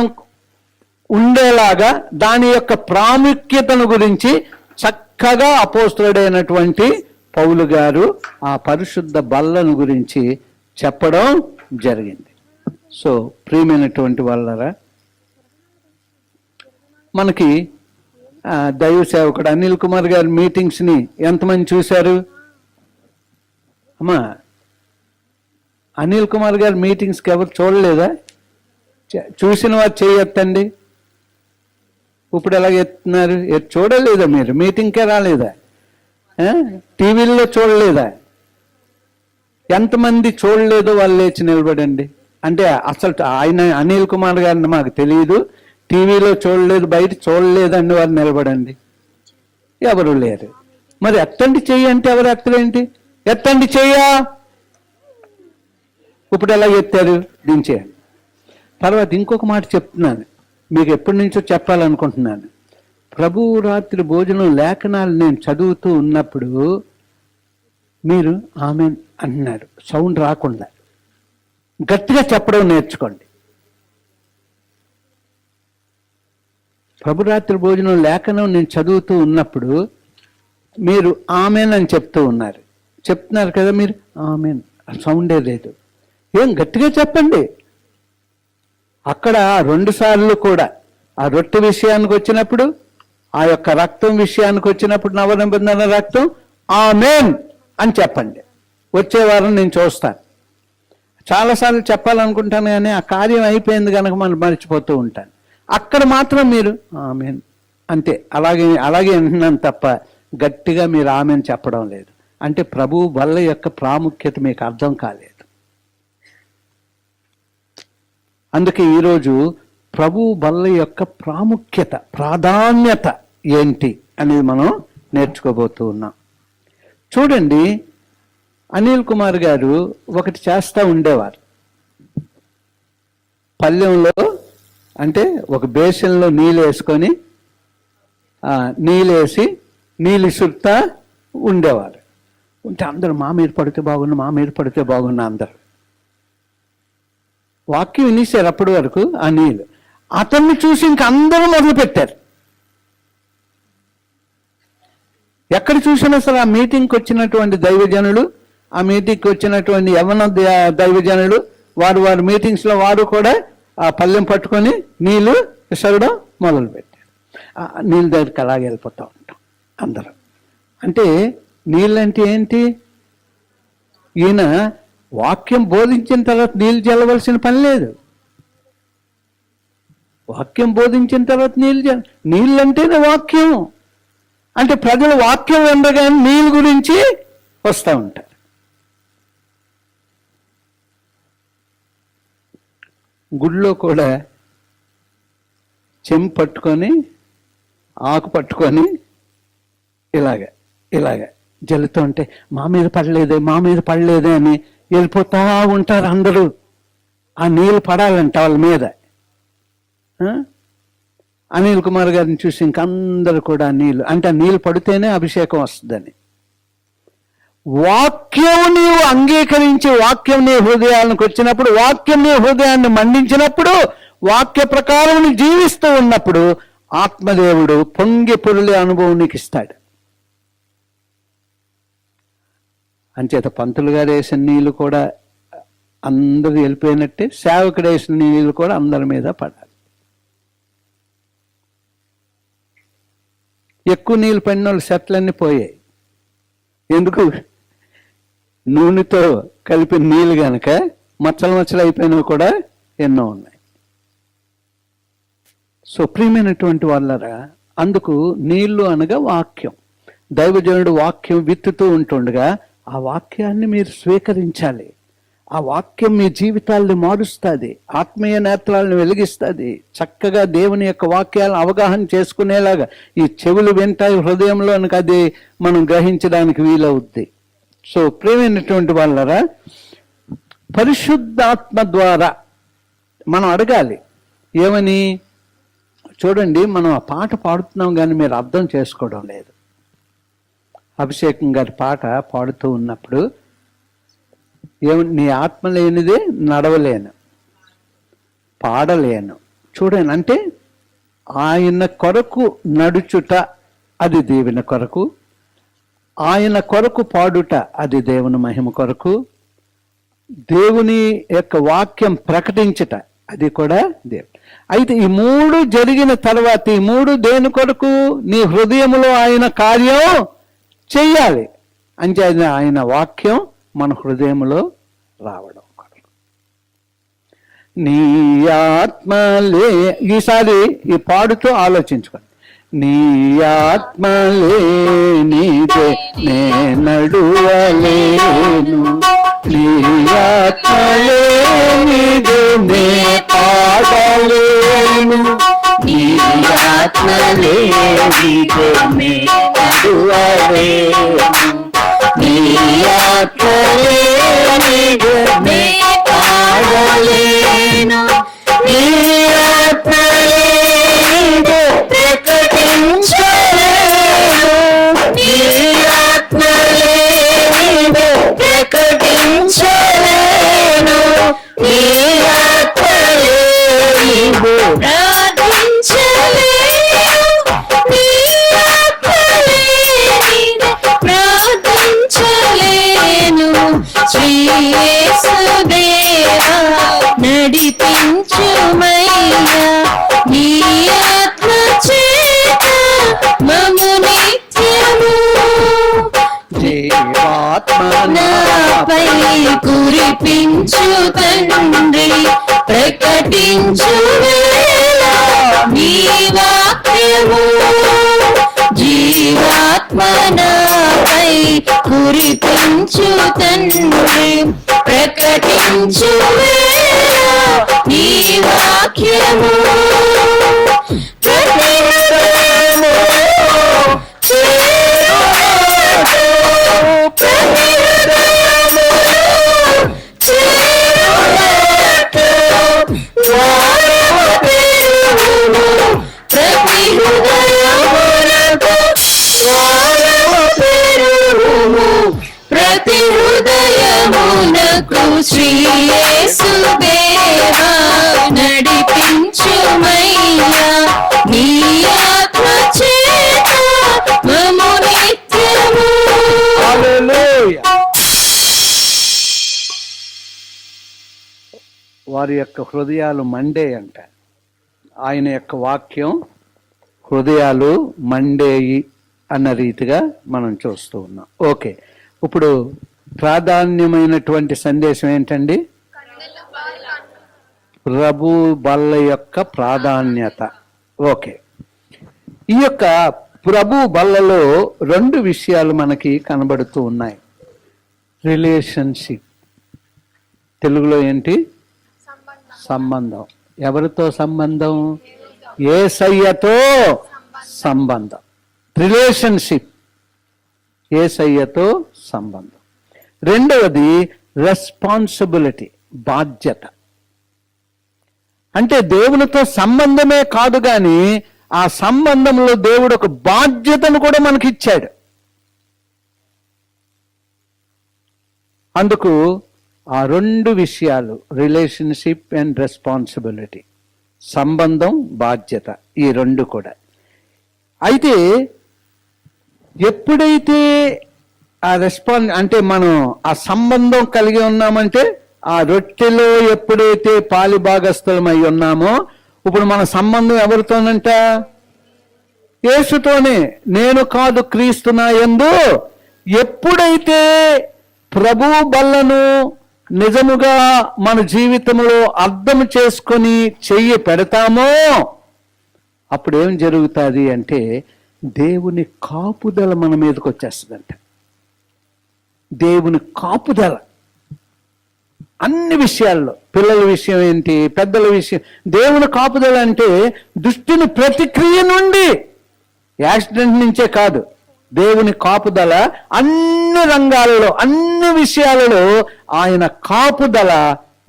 ఉండేలాగా దాని యొక్క ప్రాముఖ్యతను గురించి చక్కగా అపోస్తలుడైనటువంటి పౌలు గారు ఆ పరిశుద్ధ బల్లను గురించి చెప్పడం జరిగింది. సో ప్రియమైనటువంటి వాళ్ళరా, మనకి దైవ సేవకుడు అనిల్ కుమార్ గారి మీటింగ్స్ని ఎంతమంది చూశారు అమ్మా? అనిల్ కుమార్ గారి మీటింగ్స్కి ఎవరు చూడలేదా? చూసిన వారు చేయొద్దండి. ఇప్పుడు ఎలాగ ఎత్తున్నారు? చూడలేదా మీరు? మీటింగ్కే రాలేదా? టీవీల్లో చూడలేదా? ఎంతమంది చూడలేదో వాళ్ళు లేచి నిలబడండి. అంటే అసలు ఆయన అనిల్ కుమార్ గారిని మాకు తెలియదు, టీవీలో చూడలేదు, బయట చూడలేదండి, వారు నిలబడండి. ఎవరు లేరు. మరి ఎత్తండి చెయ్యి అంటే ఎవరు ఎత్తలేంటి? ఎత్తండి చెయ్యా. ఇప్పుడు ఎలా ఎత్తారు? దించేయండి. తర్వాత ఇంకొక మాట చెప్తున్నాను, మీకు ఎప్పటి నుంచో చెప్పాలనుకుంటున్నాను. ప్రభువు రాత్రి భోజనం లేఖనాలు నేను చదువుతూ ఉన్నప్పుడు మీరు ఆమెన్ అంటున్నారు, సౌండ్ రాకుండా గట్టిగా చెప్పడం నేర్చుకోండి. ప్రభురాత్రి భోజనం లేఖనం నేను చదువుతూ ఉన్నప్పుడు మీరు ఆమెన్ అని చెప్తున్నారు కదా మీరు. ఆమెన్ సౌండే లేదు. ఏం గట్టిగా చెప్పండి. అక్కడ 2 సార్లు కూడా ఆ రొట్టె విషయానికి వచ్చినప్పుడు, ఆ యొక్క రక్తం విషయానికి వచ్చినప్పుడు, నవనిబంధన రక్తం ఆమెన్ అని చెప్పండి. వచ్చే వారం నేను చూస్తాను. చాలాసార్లు చెప్పాలనుకుంటాను కానీ ఆ కార్యం అయిపోయింది కనుక మనం మర్చిపోతూ ఉంటాను. అక్కడ మాత్రం మీరు ఆమెన్ అంతే, అలాగే అంటున్నాను తప్ప గట్టిగా మీరు ఆమెన్ చెప్పడం లేదు. అంటే ప్రభువు బల్ల యొక్క ప్రాముఖ్యత మీకు అర్థం కాలేదు. అందుకే ఈరోజు ప్రభువు బల్ల యొక్క ప్రాధాన్యత ఏంటి అనేది మనం నేర్చుకోబోతూ ఉన్నాం. చూడండి, అనిల్ కుమార్ గారు ఒకటి చేస్తూ ఉండేవారు. పళ్ళెంలో అంటే ఒక బేసిన్లో నీళ్ళు వేసుకొని నీళ్ళేసి నీళ్ళు ఇసురుతా ఉండేవారు. ఉంటే అందరూ మా మీద పడితే బాగున్నా అందరు వాక్యం వినేశారు. అప్పటి వరకు ఆ నీళ్ళు అతన్ని చూసి ఇంక అందరూ మొదలుపెట్టారు. ఎక్కడ చూసినా సరే ఆ మీటింగ్కి వచ్చినటువంటి దైవజనులు, ఆ మీటింగ్కి వచ్చినటువంటి యవన దైవజనులు వారి మీటింగ్స్లో వారు కూడా ఆ పళ్ళెం పట్టుకొని నీళ్ళు విసరడం మొదలుపెట్టారు. నీళ్ళ దగ్గరికి అలాగే వెళ్ళిపోతూ ఉంటాం అందరం. అంటే నీళ్ళంటే ఏంటి? ఈయన వాక్యం బోధించిన తర్వాత నీళ్ళు చల్లవలసిన పని లేదు. వాక్యం బోధించిన తర్వాత నీళ్ళంటేనే వాక్యం. అంటే ప్రజలు వాక్యం ఉండగానే నీళ్ళ గురించి వస్తూ ఉంటారు. గుడిలో కూడా చెంపు పట్టుకొని ఆకు పట్టుకొని ఇలాగ జల్లుతూ ఉంటే మా మీద పడలేదే అని వెళ్ళిపోతూ ఉంటారు అందరూ. ఆ నీళ్ళు పడాలంట వాళ్ళ మీద. అనిల్ కుమార్ గారిని చూసి ఇంకందరూ కూడా నీళ్ళు అంటే ఆ నీళ్ళు పడితేనే అభిషేకం వస్తుందని. వాక్యం నీవు అంగీకరించి వాక్యం నీ హృదయానికి వచ్చినప్పుడు, వాక్యం నీ హృదయాన్ని మండించినప్పుడు, వాక్య ప్రకారం నీ జీవిస్తూ ఉన్నప్పుడు ఆత్మదేవుడు పొంగి పొరులే అనుభవం నీకు ఇస్తాడు. అంచేత పంతులు గారు వేసిన నీళ్ళు కూడా అందరూ వెళ్ళిపోయినట్టే సేవకుడు వేసిన నీళ్ళు కూడా అందరి మీద పడాలి. ఎక్కువ నీళ్ళు పడిన వాళ్ళు సెట్లన్నీ పోయాయి. ఎందుకు? నూనెతో కలిపిన నీళ్ళు కనుక మచ్చలు అయిపోయినవి కూడా ఎన్నో ఉన్నాయి. సో ప్రియమైనటువంటి వాళ్ళరా, అందుకు నీళ్లు అనగా వాక్యం. దైవజనుడు వాక్యం విత్తుతూ ఉంటుండగా ఆ వాక్యాన్ని మీరు స్వీకరించాలి. ఆ వాక్యం మీ జీవితాలను మారుస్తుంది, ఆత్మీయ నేత్రాలను వెలిగిస్తుంది. చక్కగా దేవుని యొక్క వాక్యాలను అవగాహన చేసుకునేలాగా ఈ చెవులు వింటాయి, హృదయంలోనికి అది మనం గ్రహించడానికి వీలవుద్ది. సో ప్రియమైనటువంటి వాళ్ళరా, పరిశుద్ధాత్మ ద్వారా మనం అడగాలి. ఏమని? చూడండి, మనం ఆ పాట పాడుతున్నాం కానీ మీరు అర్థం చేసుకోవడం లేదు. అభిషేకం గారి పాట పాడుతూ ఉన్నప్పుడు నీ ఆత్మ లేనిదే నడవలేను, పాడలేను. చూడండి, అంటే ఆయన కొరకు నడుచుట అది దేవుని కొరకు, ఆయన కొరకు పాడుట అది దేవుని మహిమ కొరకు, దేవుని యొక్క వాక్యం ప్రకటించుట అది కూడా దేవుడు. అయితే ఈ మూడు జరిగిన తర్వాత, ఈ మూడు దేని కొరకు? నీ హృదయంలో ఆయన కార్యం చెయ్యాలి. అంటే ఆయన వాక్యం మన హృదయంలో రావడం కొరకు. నీ ఆత్మలే, ఈసారి ఈ పాడుతూ ఆలోచించుకోండి. నీ ఆత్మలే నీదే నే నడువలేను, నీ ఆత్మలే నీదే నే పాడలేను, నీ ఆత్మలే నీదే నే నడువలేను, నీ ఆత్మలే నీదే నే పాడలేను, నీ ఆత్మలే నీదే ప్రకటించలేను, నీ ఆత్మలే నీదే ప్రకటించలేను, నీ ఆత్మలే నీదే ప్రార్థించలేను, నీ ఆత్మలే నీదే ప్రార్థించలేను. శ్రీ యేసుదేవా నడిపించుమయ్యా, నీ ఆత్మ చేత మము నిత్యము నాపై కురిపించు తండ్రి, ప్రకటించు వేళ నీ వాక్యము. జీవాత్మ నాపై కురిపించు తండ్రి, ప్రకటించు వేళ నీ వాక్యము. ప్రతి హృదయములో చేరువాడు, ప్రతి హృదయములో చేరువాడు, ద్వారము తెరువుము, ప్రతి హృదయమునకు ద్వారము తెరువుము, ప్రతి హృదయమునకు. శ్రీ యేసుదేవా నడిపించుమయ్యా, నీ ఆత్మ చేత మము నిత్యము. హల్లెలూయా. వారి యొక్క హృదయాలు మండే అంట. ఆయన యొక్క వాక్యం హృదయాలు మండేయి అన్న రీతిగా మనం చూస్తూ ఉన్నాం. ఓకే, ఇప్పుడు ప్రాధాన్యమైనటువంటి సందేశం ఏంటండి? ప్రభు బల్ల యొక్క ప్రాధాన్యత. ఓకే, ఈ యొక్క ప్రభు బల్లలో రెండు విషయాలు మనకి కనబడుతూ ఉన్నాయి. రిలేషన్షిప్, తెలుగులో ఏంటి? సంబంధం. ఎవరితో సంబంధం? యేసయ్యతో సంబంధం. రిలేషన్షిప్, యేసయ్యతో సంబంధం. రెండవది రెస్పాన్సిబిలిటీ, బాధ్యత. అంటే దేవునితో సంబంధమే కాదు కానీ ఆ సంబంధంలో దేవుడు ఒక బాధ్యతను కూడా మనకి ఇచ్చాడు. అందుకు ఆ రెండు విషయాలు, రిలేషన్షిప్ అండ్ రెస్పాన్సిబిలిటీ, సంబంధం బాధ్యత, ఈ రెండు కూడా. అయితే ఎప్పుడైతే ఆ అంటే మనం ఆ సంబంధం కలిగి ఉన్నామంటే, ఆ రొట్టెలో ఎప్పుడైతే పాలి భాగస్థులమై ఉన్నామో, ఇప్పుడు మన సంబంధం ఎవరితోనంట? యేసుతోనే. నేను కాదు క్రీస్తు నా యందు ఎప్పుడైతే ప్రభు బల్లను నిజముగా మన జీవితంలో అర్థం చేసుకొని చెయ్యి పెడతామో, అప్పుడు ఏం జరుగుతుంది అంటే దేవుని కాపుదల మన మీదకి వచ్చేస్తుందంట. దేవుని కాపుదల అన్ని విషయాల్లో, పిల్లల విషయం ఏంటి, పెద్దల విషయం. దేవుని కాపుదల అంటే దుష్టుని ప్రతిక్రియ నుండి, యాక్సిడెంట్ నుంచే కాదు, దేవుని కాపుదల అన్ని రంగాలలో, అన్ని విషయాలలో ఆయన కాపుదల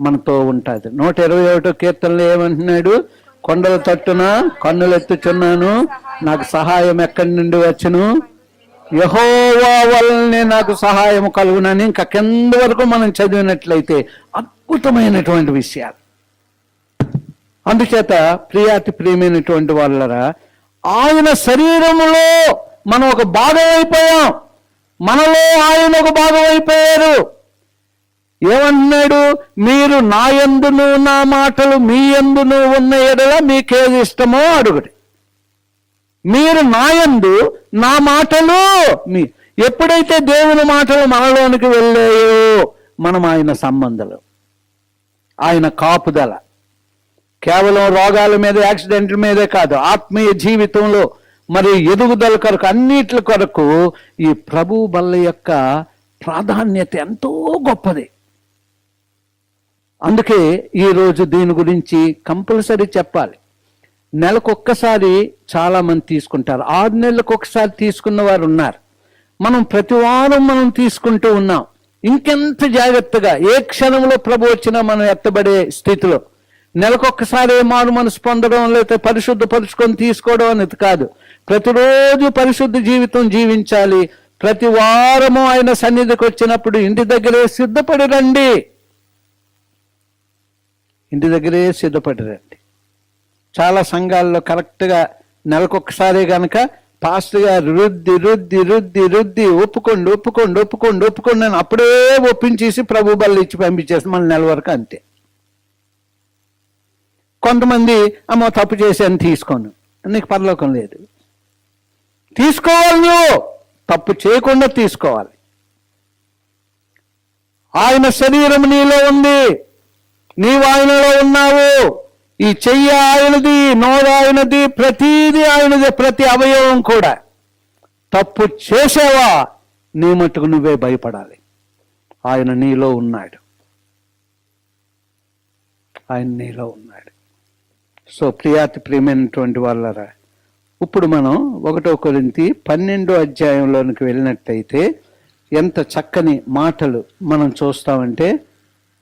మనతో ఉంటుంది. 121 కీర్తనలో ఏమంటున్నాడు? కొండల తట్టున కన్నులెత్తుచున్నాను, నాకు సహాయం ఎక్కడి నుండి వచ్చును? యెహోవా వలనే నాకు సహాయం కలుగునని. ఇంకా కింద వరకు మనం చదివినట్లయితే అద్భుతమైనటువంటి విషయాలు. అందుచేత ప్రియాతి ప్రియమైనటువంటి వాళ్ళరా, ఆయన శరీరములో మనం ఒక భాగం అయిపోయాం, మనలో ఆయన ఒక భాగం అయిపోయారు. ఏమంటున్నాడు? మీరు నా యందును నా మాటలు మీ యందును ఉన్న ఎడల మీకేది ఇష్టమో అడుగుడి. మీరు నా యందు నా మాటలు మీ. ఎప్పుడైతే దేవుని మాటలు మనలోనికి వెళ్ళాయో, మనం ఆయన సంబంధాలు, ఆయన కాపుదల కేవలం రోగాల మీద, యాక్సిడెంట్ల మీదే కాదు, ఆత్మీయ జీవితంలో మరి ఎదుగుదల కొరకు, అన్నిటి కొరకు ఈ ప్రభు బల్ల యొక్క ప్రాధాన్యత ఎంతో గొప్పది. అందుకే ఈరోజు దీని గురించి కంపల్సరీ చెప్పాలి. నెలకొక్కసారి చాలా మంది తీసుకుంటారు, 6 నెలలకు ఒకసారి తీసుకున్న వారు ఉన్నారు. మనం ప్రతి వారం మనం తీసుకుంటూ ఉన్నాం. ఇంకెంత జాగ్రత్తగా, ఏ క్షణంలో ప్రభు వచ్చినా మనం ఎత్తబడే స్థితిలో. నెలకొక్కసారి మారు మనసు పొందడం, లేకపోతే పరిశుద్ధపరుచుకొని తీసుకోవడం అనేది కాదు. ప్రతిరోజు పరిశుద్ధ జీవితం జీవించాలి. ప్రతి వారము ఆయన సన్నిధికి వచ్చినప్పుడు ఇంటి దగ్గరే సిద్ధపడి రండి, ఇంటి దగ్గరే సిద్ధపడి రండి. చాలా సంఘాల్లో కరెక్ట్గా నెలకొకసారి కనుక పాస్టర్ గారు రుద్ది రుద్ది రుద్ది రుద్ది ఒప్పుకోండి ఒప్పుకోండి ఒప్పుకోండి ఒప్పుకోండి అని అప్పుడే ఒప్పించేసి ప్రభు బల్ల ఇచ్చి పంపించేసి మన నెల వరకు అంతే. కొంతమంది అమ్మ తప్పు చేశాను తీసుకోను, నీకు పరలోకం లేదు. తీసుకోవాలి, నువ్వు తప్పు చేయకుండా తీసుకోవాలి. ఆయన శరీరం నీలో ఉంది, నీవు ఆయనలో ఉన్నావు. ఈ చెయ్యి ఆయనది, నోరు ఆయనది, ప్రతిదీ ఆయనది, ప్రతి అవయవం కూడా. తప్పు చేసావా, నీ మట్టుకు నువ్వే భయపడాలి. ఆయన నీలో ఉన్నాడు, ఆయన నీలో ఉన్నాడు. సో ప్రియాతి ప్రియమైనటువంటి వాళ్ళరా, ఇప్పుడు మనం 1 కొరింథీ 12వ అధ్యాయంలోనికి వెళ్ళినట్టయితే ఎంత చక్కని మాటలు మనం చూస్తామంటే,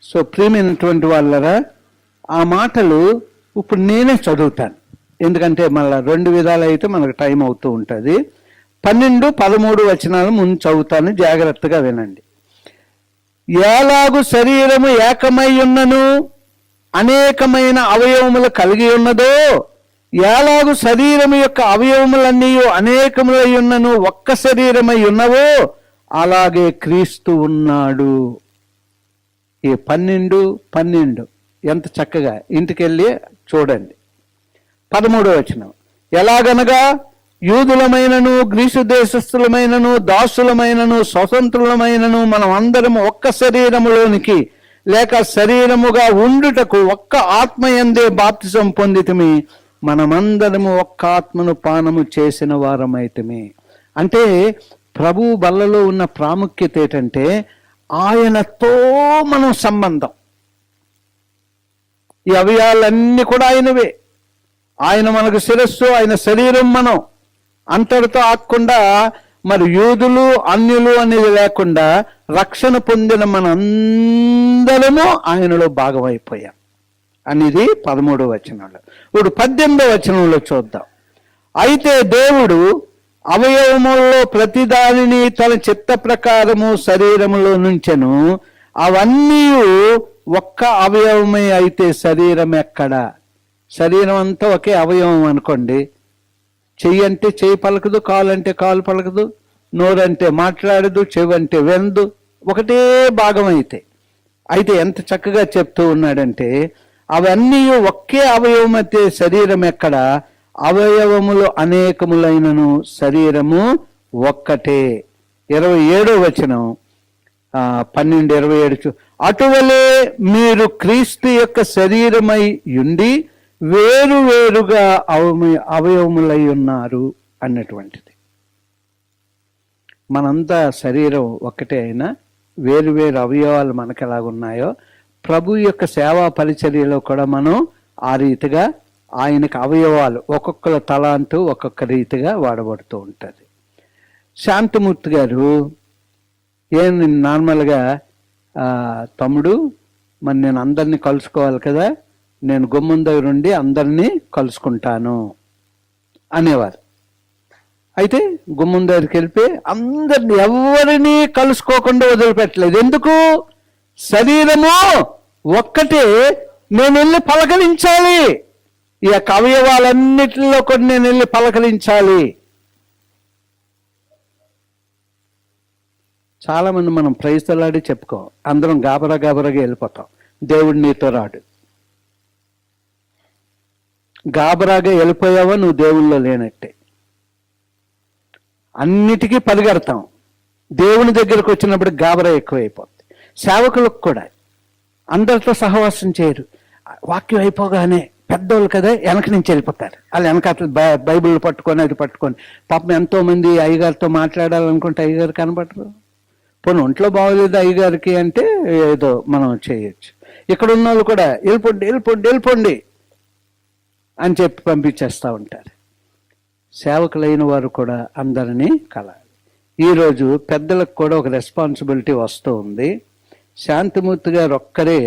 సో ప్రియమైనటువంటి వాళ్ళరా, ఆ మాటలు ఇప్పుడు నేనే చదువుతాను. ఎందుకంటే మళ్ళీ 2 విధాలు అయితే మనకు టైం అవుతూ ఉంటుంది. 12, 13 వచనాలు ముందు చదువుతాను, జాగ్రత్తగా వినండి. ఎలాగు శరీరము ఏకమై ఉన్నను అనేకమైన అవయవములు కలిగి ఉన్నదో, ఎలాగు శరీరము యొక్క అవయవములన్నీ అనేకములై ఉన్నను ఒక్క శరీరమై ఉన్నవో, అలాగే క్రీస్తు ఉన్నాడు. ఈ 12 ఎంత చక్కగా ఇంటికెళ్ళి చూడండి. 13వ వచనం, ఎలాగనగా యూదులమైనను గ్రీసు దేశస్థులమైనను దాసులమైనను స్వతంత్రులమైనను మనం అందరము ఒక్క శరీరములోనికి లేక శరీరముగా ఉండుటకు ఒక్క ఆత్మయందే బాప్తిసం పొందితిమి, మనమందరము ఒక్క ఆత్మను పానము చేసిన వారమైతిమి. అంటే ప్రభు బల్లలో ఉన్న ప్రాముఖ్యత ఏంటంటే ఆయనతో మనం సంబంధం. ఈ అవయవాలన్నీ కూడా ఆయనవే. ఆయన మనకు శిరస్సు, ఆయన శరీరం. మనం అంతటితో ఆకుండా మరి యూదులు అన్యులు అనేది లేకుండా రక్షణ పొందిన మనందరము ఆయనలో భాగమైపోయాం అనేది 13వ వచనంలో. ఇప్పుడు 18వ వచనంలో చూద్దాం. అయితే దేవుడు అవయవములలో ప్రతిదానిని తన చిత్త ప్రకారము శరీరములో నుంచెను, అవన్నీ ఒక్క అవయవమే అయితే శరీరం ఎక్కడ? శరీరం అంతా ఒకే అవయవం అనుకోండి. చెయ్యి అంటే చెయ్యి పలకదు, కాలు అంటే కాలు పలకదు, నోరంటే మాట్లాడదు, చెవి అంటే వినదు, ఒకటే భాగం అయితే ఎంత చక్కగా చెప్తూ ఉన్నాడంటే, అవన్నీ ఒకే అవయవం అయితే శరీరం ఎక్కడ? అవయవములు అనేకములైనను శరీరము ఒక్కటే. 27వ వచనం 12:27 అటువలే మీరు క్రీస్తు యొక్క శరీరమై ఉండి వేరు వేరుగా అవయవములై ఉన్నారు అన్నటువంటిది. మనంతా శరీరం ఒక్కటే అయినా వేరు వేరు అవయవాలు మనకు ఎలాగున్నాయో ప్రభు యొక్క సేవా పరిచర్యలో కూడా మనం ఆ రీతిగా ఆయనకు అవయవాలు ఒక్కొక్కల తలాంతు ఒక్కొక్క రీతిగా వాడబడుతూ ఉంటుంది. శాంతమూర్తి గారు నార్మల్గా తమ్ముడు మరి నేను అందరినీ కలుసుకోవాలి కదా, నేను గుమ్మం దగ్గర ఉండి అందరినీ కలుసుకుంటాను అనేవారు. అయితే గుమ్మం దగ్గరికి వెళ్ళిపోయి అందరినీ ఎవరినీ కలుసుకోకుండా వదిలిపెట్టలేదు. ఎందుకు? శరీరము ఒక్కటే, నేను వెళ్ళి పలకరించాలి, ఈ యొక్క అవయవాలన్నిటిలో కూడా నేను వెళ్ళి పలకరించాలి. చాలా మంది మనం ప్రైస్తలాడి చెప్పుకో, అందరం గాబరాగా వెళ్ళిపోతాం. దేవుడు నీతో రాడు. గాబరాగా వెళ్ళిపోయావో నువ్వు దేవుళ్ళో లేనట్టే. అన్నిటికీ పరిగెడతాం. దేవుని దగ్గరకు వచ్చినప్పుడు గాబరా ఎక్కువైపోతుంది. సేవకులకు కూడా అందరితో సహవాసం చేయరు. వాక్యం అయిపోగానే పెద్దోళ్ళు కదా వెనక నుంచి వెళ్ళిపోతారు. వాళ్ళు వెనక బైబిల్ పట్టుకొని అది పట్టుకొని పాపం ఎంతో మంది అయ్యగారితో మాట్లాడాలనుకుంటే అయ్యగారు కనబడరు. పోనీ ఒంట్లో బాగోలేదు అయ్యగారికి అంటే ఏదో మనం చేయొచ్చు. ఇక్కడ ఉన్న వాళ్ళు కూడా వెళ్ళిపోండి అని చెప్పి పంపించేస్తూ ఉంటారు. సేవకులైన వారు కూడా అందరినీ కలాలి. ఈరోజు పెద్దలకు కూడా ఒక రెస్పాన్సిబిలిటీ వస్తూ ఉంది. శాంతిమూర్తి గారు ఒక్కరే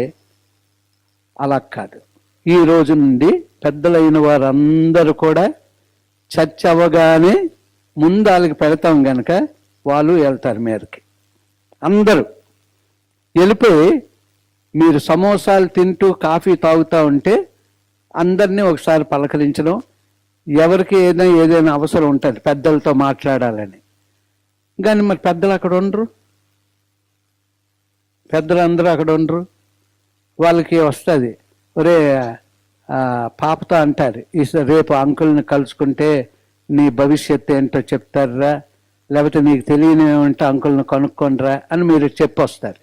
అలా కాదు. ఈ రోజు నుండి పెద్దలైన వారందరూ కూడా చర్చ అవ్వగానే ముందు వాళ్ళకి పెడతాం గనక వాళ్ళు వెళ్తారు మీదకి. అందరూ వెళ్ళిపోయి మీరు సమోసాలు తింటూ కాఫీ తాగుతూ ఉంటే అందరినీ ఒకసారి పలకరించడం, ఎవరికి ఏదైనా అవసరం ఉంటుంది పెద్దలతో మాట్లాడాలని. కానీ మరి పెద్దలు అక్కడ ఉండరు, పెద్దలందరూ అక్కడ ఉండరు. వాళ్ళకి వస్తుంది, ఒరే పాపతో అంటారు, రేపు అంకుల్ని కలుసుకుంటే నీ భవిష్యత్తు ఏంటో చెప్తారా, లేకపోతే నీకు తెలియని ఏమంటే అంకుల్ని కనుక్కొనరా అని మీరు చెప్పొస్తారు.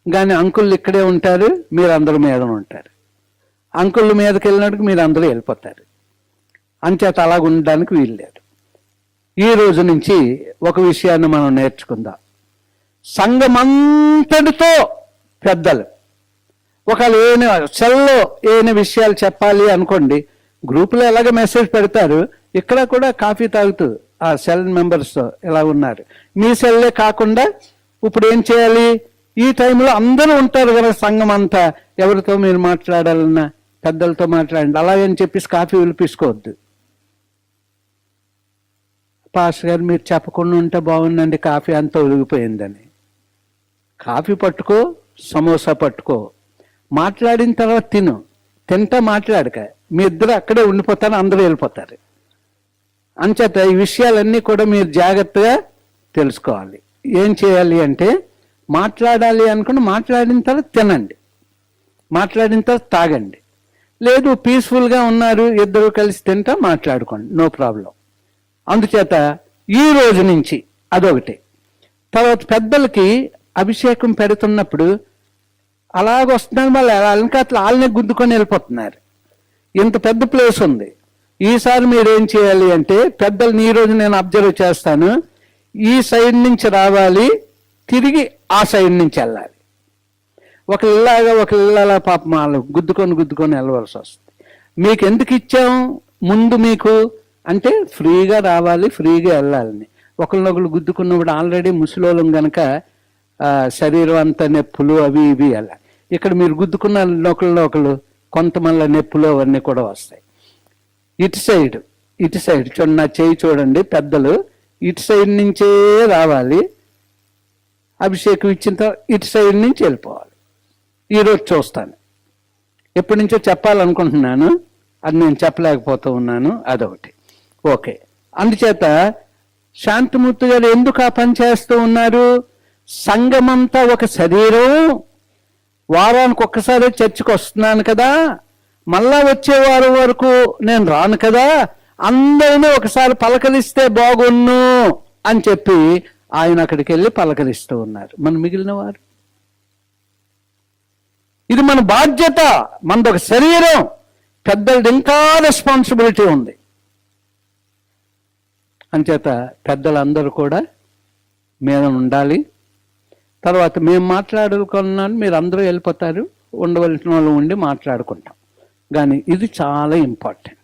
కానీ అంకుల్ ఇక్కడే ఉంటారు, మీరు అందరి మీద ఉంటారు. అంకుల్ మీదకి వెళ్ళినట్టుకు మీరు అందరూ వెళ్ళిపోతారు. అంచేత అలాగ ఉండడానికి వీల్లేదు. ఈ రోజు నుంచి ఒక విషయాన్ని మనం నేర్చుకుందాం. సంఘమంతటితో పెద్దలు ఒకవేళ సెల్లో ఏమైనా విషయాలు చెప్పాలి అనుకోండి, గ్రూపులో ఎలాగ మెసేజ్ పెడతారు, ఇక్కడ కూడా కాఫీ తాగుతూ ఆ సెల్ మెంబర్స్తో ఎలా ఉన్నారు. మీ సెల్లే కాకుండా ఇప్పుడు ఏం చేయాలి, ఈ టైంలో అందరూ ఉంటారు కదా సంఘం అంతా, ఎవరితో మీరు మాట్లాడాలన్నా పెద్దలతో మాట్లాడండి. అలాగని చెప్పేసి కాఫీ పిలిపించుకోవద్దు. పాస్టర్ గారు మీరు చెప్పకుండా ఉంటే బాగుందండి, కాఫీ అంతా ఒలిగిపోయిందని. కాఫీ పట్టుకో, సమోసా పట్టుకో, మాట్లాడిన తర్వాత తింటా మాట్లాడక మీ ఇద్దరు అక్కడే ఉండిపోతారు, అందరూ వెళ్ళిపోతారు. అంచేత ఈ విషయాలన్నీ కూడా మీరు జాగ్రత్తగా తెలుసుకోవాలి. ఏం చేయాలి అంటే మాట్లాడాలి అనుకుని మాట్లాడిన తర్వాత తినండి, మాట్లాడిన తర్వాత తాగండి. లేదు పీస్ఫుల్గా ఉన్నారు ఇద్దరు కలిసి తింటా మాట్లాడుకోండి, నో ప్రాబ్లం. అందుచేత ఈ రోజు నుంచి అదొకటి. తర్వాత పెద్దలకి అభిషేకం పెడుతున్నప్పుడు అలాగొస్తున్నారు, వాళ్ళు వెనకాతలు వాళ్ళనే గుద్దుకొని వెళ్ళిపోతున్నారు. ఇంత పెద్ద ప్లేస్ ఉంది. ఈసారి మీరు ఏం చేయాలి అంటే పెద్దల్ని ఈ రోజు నేను అబ్జర్వ్ చేస్తాను, ఈ సైడ్ నుంచి రావాలి, తిరిగి ఆ సైడ్ నుంచి వెళ్ళాలి. ఒకళ్ళ పాపం వాళ్ళు గుద్దుకొని వెళ్ళవలసి వస్తుంది. మీకు ఎందుకు ఇచ్చాం ముందు మీకు అంటే ఫ్రీగా రావాలి, ఫ్రీగా వెళ్ళాలని. ఒకళ్ళనొకళ్ళు గుద్దుకున్నప్పుడు ఆల్రెడీ ముసలోళ్ళం కనుక శరీరం అంతా నొప్పులు అవి ఇవి వెళ్ళాలి. ఇక్కడ మీరు గుద్దుకున్న ఒకళ్ళు కొంతమంది నొప్పులు అవన్నీ కూడా వస్తాయి. ఇటు సైడ్ చూడండి, నా చేయి చూడండి, పెద్దలు ఇటు సైడ్ నుంచే రావాలి. అభిషేకం ఇచ్చిన తర్వాత ఇటు సైడ్ నుంచి వెళ్ళిపోవాలి. ఈరోజు చూస్తాను, ఎప్పటి నుంచో చెప్పాలనుకుంటున్నాను, అది నేను చెప్పలేకపోతూ ఉన్నాను, అదొకటి. ఓకే, అందుచేత శాంతమూర్తి గారు ఎందుకు ఆ పని చేస్తూ ఉన్నారు? సంఘమంతా ఒక శరీరం, వారానికి ఒక్కసారి చర్చికి వస్తున్నాను కదా, మళ్ళా వచ్చే వారం వరకు నేను రాను కదా, అందరినీ ఒకసారి పలకరిస్తే బాగున్ను అని చెప్పి ఆయన అక్కడికి వెళ్ళి పలకరిస్తూ ఉన్నారు. మన మిగిలిన వారు, ఇది మన బాధ్యత, మనది ఒక శరీరం, పెద్దలది ఇంకా రెస్పాన్సిబిలిటీ ఉంది. అంచేత పెద్దలందరూ కూడా మీద ఉండాలి. తర్వాత మేము మాట్లాడుకున్నాను, మీరు అందరూ వెళ్ళిపోతారు, ఉండవలసిన వాళ్ళు ఉండి మాట్లాడుకుంటాం. కానీ ఇది చాలా ఇంపార్టెంట్.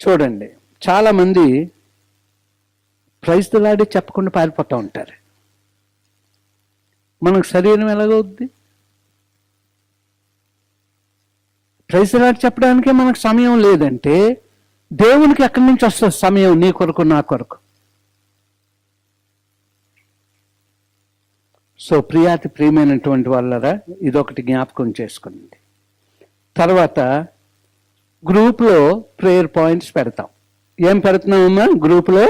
చూడండి, చాలామంది ప్రైజ్లాడి చెప్పకుండా పారిపోతూ ఉంటారు. మనకు శరీరం ఎలాగవుద్ది? ప్రైజ్లాడి చెప్పడానికే మనకు సమయం లేదంటే దేవునికి ఎక్కడి నుంచి వస్తుంది సమయం? నీ కొరకు, నా కొరకు. సో ప్రియాతి ప్రియమైనటువంటి వాళ్ళరా, ఇదొకటి జ్ఞాపకం చేసుకుంది. తర్వాత గ్రూప్లో ప్రేయర్ పాయింట్స్ పెడతాం. ఏం పెడుతున్నామమ్మా గ్రూప్లో?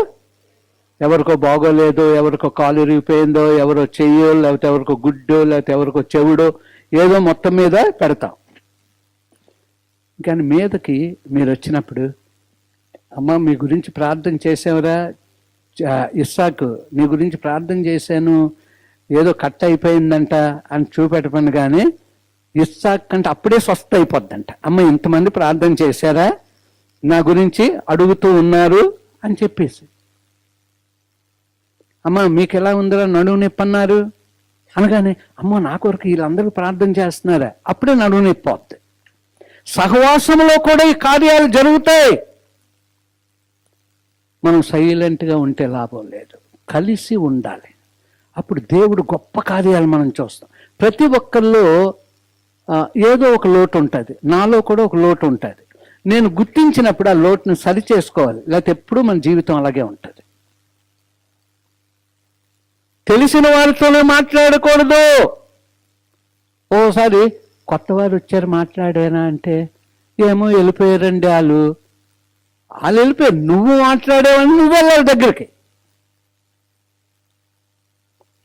ఎవరికో బాగోలేదో, ఎవరికో కాలు ఇరిగిపోయిందో, ఎవరో చెయ్యో, లేకపోతే ఎవరికో గుడ్డో, లేకపోతే ఎవరికో చెవుడో, ఏదో మొత్తం మీద పెడతాం. కానీ మీదకి మీరు వచ్చినప్పుడు, అమ్మ మీ గురించి ప్రార్థన చేసావురా ఇస్సాకు, నీ గురించి ప్రార్థన చేశాను, ఏదో కట్ అయిపోయిందంట అని చూపెట్టమని, కానీ ఇస్సాక్ కంటే అప్పుడే స్వస్థ అయిపోద్దంట. అమ్మ ఇంతమంది ప్రార్థన చేశారా, నా గురించి అడుగుతూ ఉన్నారు అని చెప్పేసి, అమ్మ మీకు ఎలా ఉందిరా నడువు నొప్పి అన్నారు అనగానే, అమ్మ నా కొరకు వీళ్ళందరూ ప్రార్థన చేస్తున్నారా, అప్పుడే నడువు నొప్పి పోద్ది. సహవాసంలో కూడా ఈ కార్యాలు జరుగుతాయి. మనం సైలెంట్గా ఉంటే లాభం లేదు, కలిసి ఉండాలి. అప్పుడు దేవుడు గొప్ప కార్యాలు మనం చూస్తాం. ప్రతి ఒక్కరిలో ఏదో ఒక లోటు ఉంటుంది, నాలో కూడా ఒక లోటు ఉంటుంది. నేను గుర్తించినప్పుడు ఆ లోటును సరి చేసుకోవాలి, లేకపోతే ఎప్పుడూ మన జీవితం అలాగే ఉంటుంది. తెలిసిన వారితోనే మాట్లాడకూడదు. ఓసారి కొత్త వారు వచ్చారు మాట్లాడానా అంటే, ఏమో వెళ్ళిపోయారండి వాళ్ళు వెళ్ళిపోయారు, నువ్వు మాట్లాడేవని నువ్వు వెళ్ళాలి దగ్గరికి.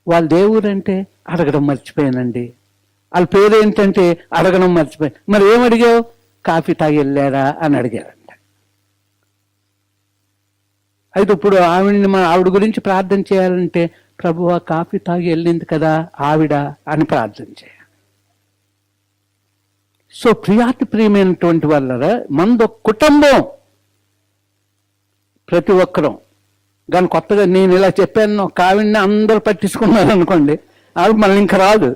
వాళ్ళ దేవురంటే అడగడం మర్చిపోయానండి, వాళ్ళ పేరు ఏంటంటే అడగడం మర్చిపోయాను. మరి ఏమడిగావు? కాఫీ తాగి వెళ్ళారా అని అడిగారంట. అయితే ఇప్పుడు ఆవిడ గురించి ప్రార్థన చేయాలంటే, ప్రభువా కాఫీ తాగి వెళ్ళింది కదా ఆవిడ అని ప్రార్థన చేయాలి. సో ప్రియాతి ప్రియమైనటువంటి వాళ్ళరా, మనది కుటుంబం, ప్రతి ఒక్కరం. కానీ కొత్తగా నేను ఇలా చెప్పాను, ఒక ఆవిడని అందరూ పట్టించుకున్నారు అనుకోండి, ఆవిడ మళ్ళీ ఇంకా రాదు,